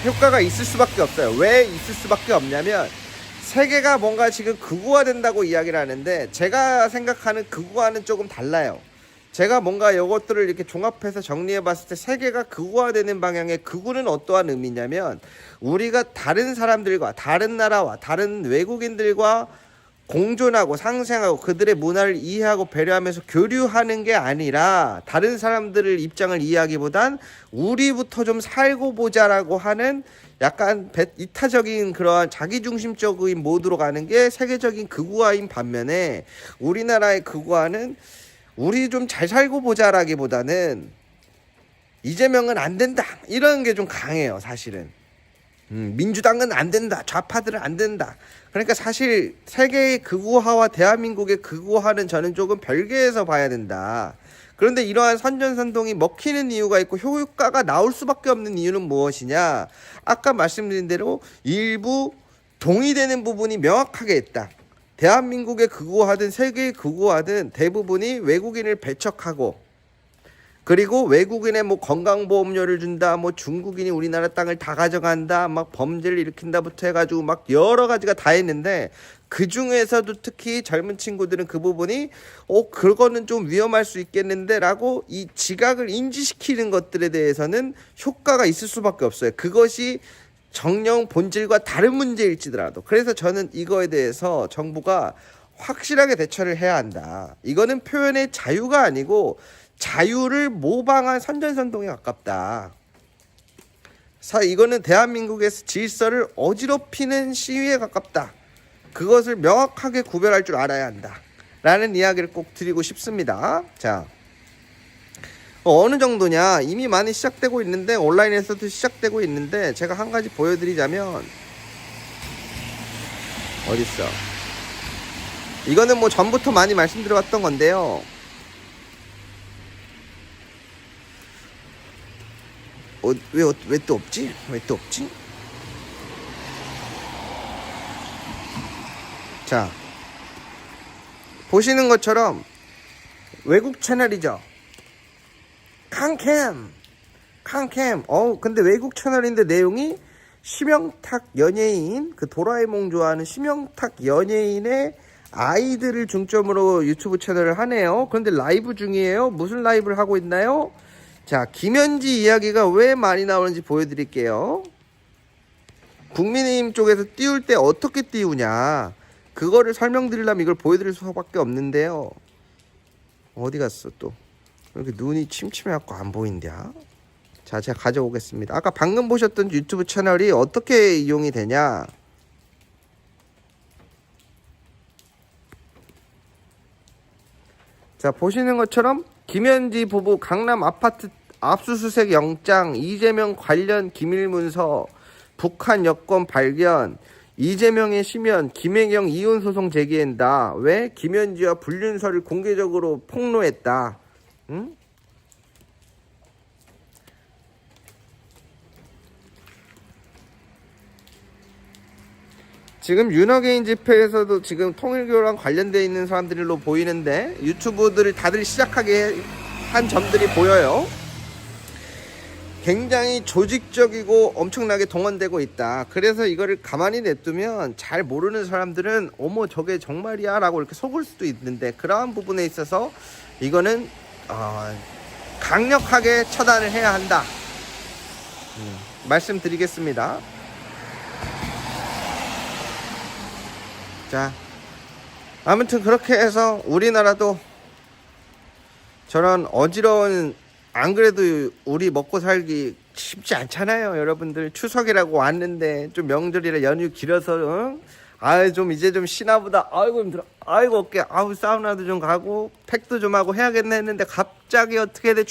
효과가 있을 수밖에 없어요. 왜 있을 수밖에 없냐면 세계가 뭔가 지금 극우화된다고 이야기를 하는데 제가 생각하는 극우화는 조금 달라요. 제가 뭔가 이것들을 이렇게 종합해서 정리해 봤을 때 세계가 극우화되는 방향의 극우는 어떠한 의미냐면 우리가 다른 사람들과 다른 나라와 다른 외국인들과 공존하고 상생하고 그들의 문화를 이해하고 배려하면서 교류하는 게 아니라 다른 사람들의 입장을 이해하기보단 우리부터 좀 살고 보자라고 하는 약간 이타적인 그러한 자기중심적인 모드로 가는 게 세계적인 극우화인 반면에 우리나라의 극우화는 우리 좀 잘 살고 보자라기보다는 이재명은 안 된다 이런 게 좀 강해요. 사실은 민주당은 안 된다, 좌파들은 안 된다. 그러니까 사실 세계의 극우화와 대한민국의 극우화는 저는 조금 별개에서 봐야 된다. 그런데 이러한 선전선동이 먹히는 이유가 있고 효과가 나올 수밖에 없는 이유는 무엇이냐? 아까 말씀드린 대로 일부 동의되는 부분이 명확하게 있다. 대한민국의 극우화든 세계의 극우화든 대부분이 외국인을 배척하고 그리고 외국인의 뭐 건강보험료를 준다, 뭐 중국인이 우리나라 땅을 다 가져간다, 막 범죄를 일으킨다부터 해가지고 막 여러 가지가 다 있는데 그 중에서도 특히 젊은 친구들은 그 부분이 그거는 좀 위험할 수 있겠는데라고 이 지각을 인지시키는 것들에 대해서는 효과가 있을 수밖에 없어요. 그것이 정령 본질과 다른 문제일지라도. 그래서 저는 이거에 대해서 정부가 확실하게 대처를 해야 한다. 이거는 표현의 자유가 아니고 자유를 모방한 선전선동에 가깝다. 이거는 대한민국에서 질서를 어지럽히는 시위에 가깝다. 그것을 명확하게 구별할 줄 알아야 한다. 라는 이야기를 꼭 드리고 싶습니다. 자, 어느 정도냐? 이미 많이 시작되고 있는데 온라인에서도 시작되고 있는데 제가 한 가지 보여드리자면 어딨어? 이거는 뭐 전부터 많이 말씀드려왔던 건데요. 왜 또 없지? 왜 또 없지? 자, 보시는 것처럼 외국 채널이죠. 캉캠. 근데 외국 채널인데 내용이 심영탁 연예인, 그 도라에몽 좋아하는 심영탁 연예인의 아이들을 중점으로 유튜브 채널을 하네요. 그런데 라이브 중이에요. 무슨 라이브를 하고 있나요? 자, 김현지 이야기가 왜 많이 나오는지 보여드릴게요. 국민의힘 쪽에서 띄울 때 어떻게 띄우냐, 그거를 설명드리려면 이걸 보여드릴 수밖에 없는데요. 어디 갔어 또? 이렇게 눈이 침침해갖고 안 보인다. 자, 제가 가져오겠습니다. 아까 방금 보셨던 유튜브 채널이 어떻게 이용이 되냐, 자, 보시는 것처럼 김현지 부부 강남 아파트 압수수색 영장, 이재명 관련 기밀문서, 북한 여권 발견, 이재명의 심연, 김혜경 이혼 소송 제기한다. 왜? 김현지와 불륜설을 공개적으로 폭로했다. 응? 지금 윤어게인 집회에서도 지금 통일교랑 관련되어 있는 사람들로 보이는데 유튜브들을 다들 시작하게 한 점들이 보여요. 굉장히 조직적이고 엄청나게 동원되고 있다. 그래서 이거를 가만히 냅두면 잘 모르는 사람들은 어머 저게 정말이야 라고 이렇게 속을 수도 있는데, 그러한 부분에 있어서 이거는 강력하게 처단을 해야 한다 말씀드리겠습니다. 자, 아무튼 그렇게 해서 우리나라도 저런 어지러운, 안 그래도 우리 먹고 살기 쉽지 않잖아요. 여러분들 추석이라고 왔는데 좀 명절이라 연휴 길어서 좀 이제 좀 쉬나보다. 아이고 힘들어. 아이고 어깨. 아우 사우나도 좀 가고 팩도 좀 하고 해야겠네 했는데 갑자기 어떻게 돼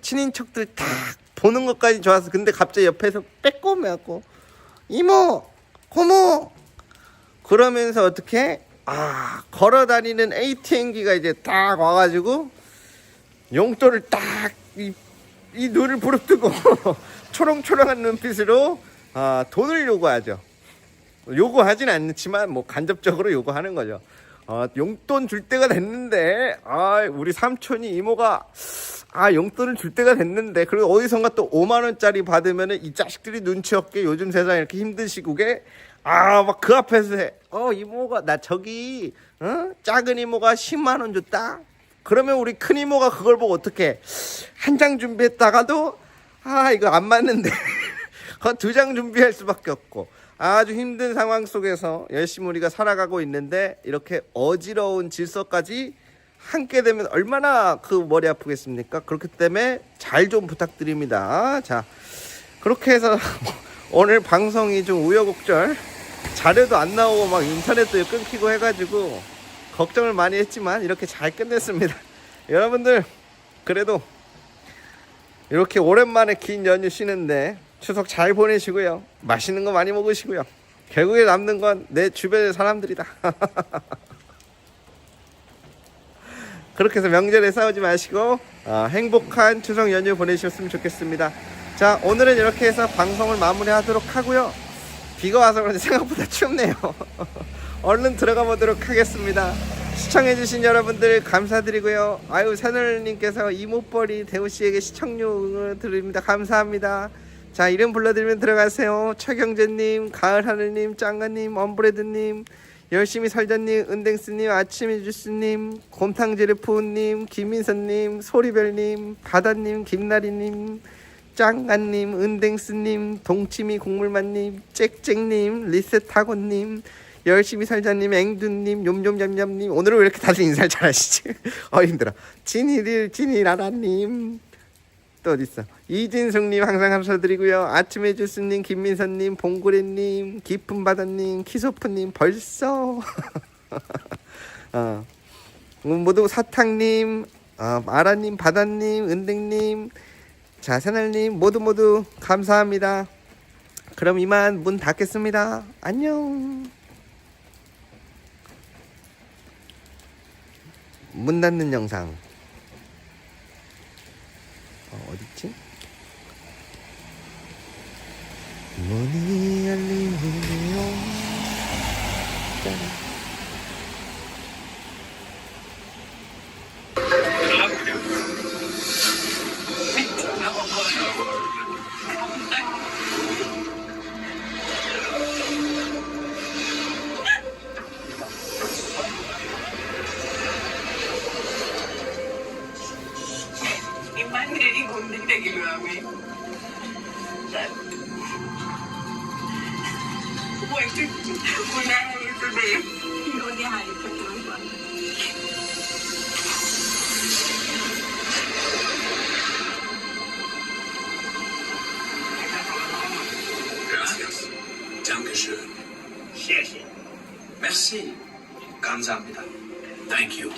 친인척들 딱 보는 것까지 좋아서 근데 갑자기 옆에서 빼꼼해갖고 이모 고모 그러면서 어떻게 걸어다니는 ATM기가 이제 딱 와가지고 용돈을 딱 이 눈을 부릅뜨고 초롱초롱한 눈빛으로 돈을 요구하죠. 요구하진 않지만 뭐 간접적으로 요구하는 거죠. 용돈 줄 때가 됐는데 우리 삼촌이 이모가 용돈을 줄 때가 됐는데 그리고 어디선가 또 5만원짜리 받으면은 이 자식들이 눈치 없게 요즘 세상에 이렇게 힘든 시국에 막 그 앞에서 해. 이모가 나 저기 작은 이모가 10만원 줬다. 그러면 우리 큰 이모가 그걸 보고 어떻게 한 장 준비했다가도 이거 안 맞는데 2장 준비할 수밖에 없고 아주 힘든 상황 속에서 열심히 우리가 살아가고 있는데 이렇게 어지러운 질서까지 함께 되면 얼마나 그 머리 아프겠습니까? 그렇기 때문에 잘 좀 부탁드립니다. 자, 그렇게 해서 오늘 방송이 좀 우여곡절 자료도 안 나오고 막 인터넷도 끊기고 해가지고 걱정을 많이 했지만 이렇게 잘 끝냈습니다. 여러분들 그래도 이렇게 오랜만에 긴 연휴 쉬는데 추석 잘 보내시고요. 맛있는 거 많이 먹으시고요. 결국에 남는 건 내 주변의 사람들이다. 그렇게 해서 명절에 싸우지 마시고 행복한 추석 연휴 보내셨으면 좋겠습니다. 자, 오늘은 이렇게 해서 방송을 마무리하도록 하고요. 비가 와서 그런지 생각보다 춥네요. 얼른 들어가 보도록 하겠습니다. 시청해주신 여러분들 감사드리고요. 새늘님께서 이모뻘이 대우씨에게 시청률을 드립니다. 감사합니다. 자, 이름 불러드리면 들어가세요. 최경재님, 가을하늘님, 짱가님, 엄브레드님, 열심히 살자님, 은댕스님, 아침이주스님, 곰탕제르푸님, 김민선님, 소리별님, 바다님, 김나리님, 짱가님, 은댕스님, 동치미 국물만님, 짹짹님, 리셋하고님, 열심히 살자님, 앵두님, 욤욤냠냠님. 오늘은 왜 이렇게 다들 인사를 잘하시지? 힘들어. 진이라라님, 또 어딨어? 이진숙님 항상 감사드리고요. 아침에 주스님, 김민선님, 봉구레님, 깊은바다님, 키소프님 벌써 모두 사탕님, 아라님, 바다님, 은댕님, 자 새날님 모두 감사합니다. 그럼 이만 문 닫겠습니다. 안녕. 문 닫는 영상 어딨지? 문이 열리네요. 짠. Merci. 감사합니다. Thank you.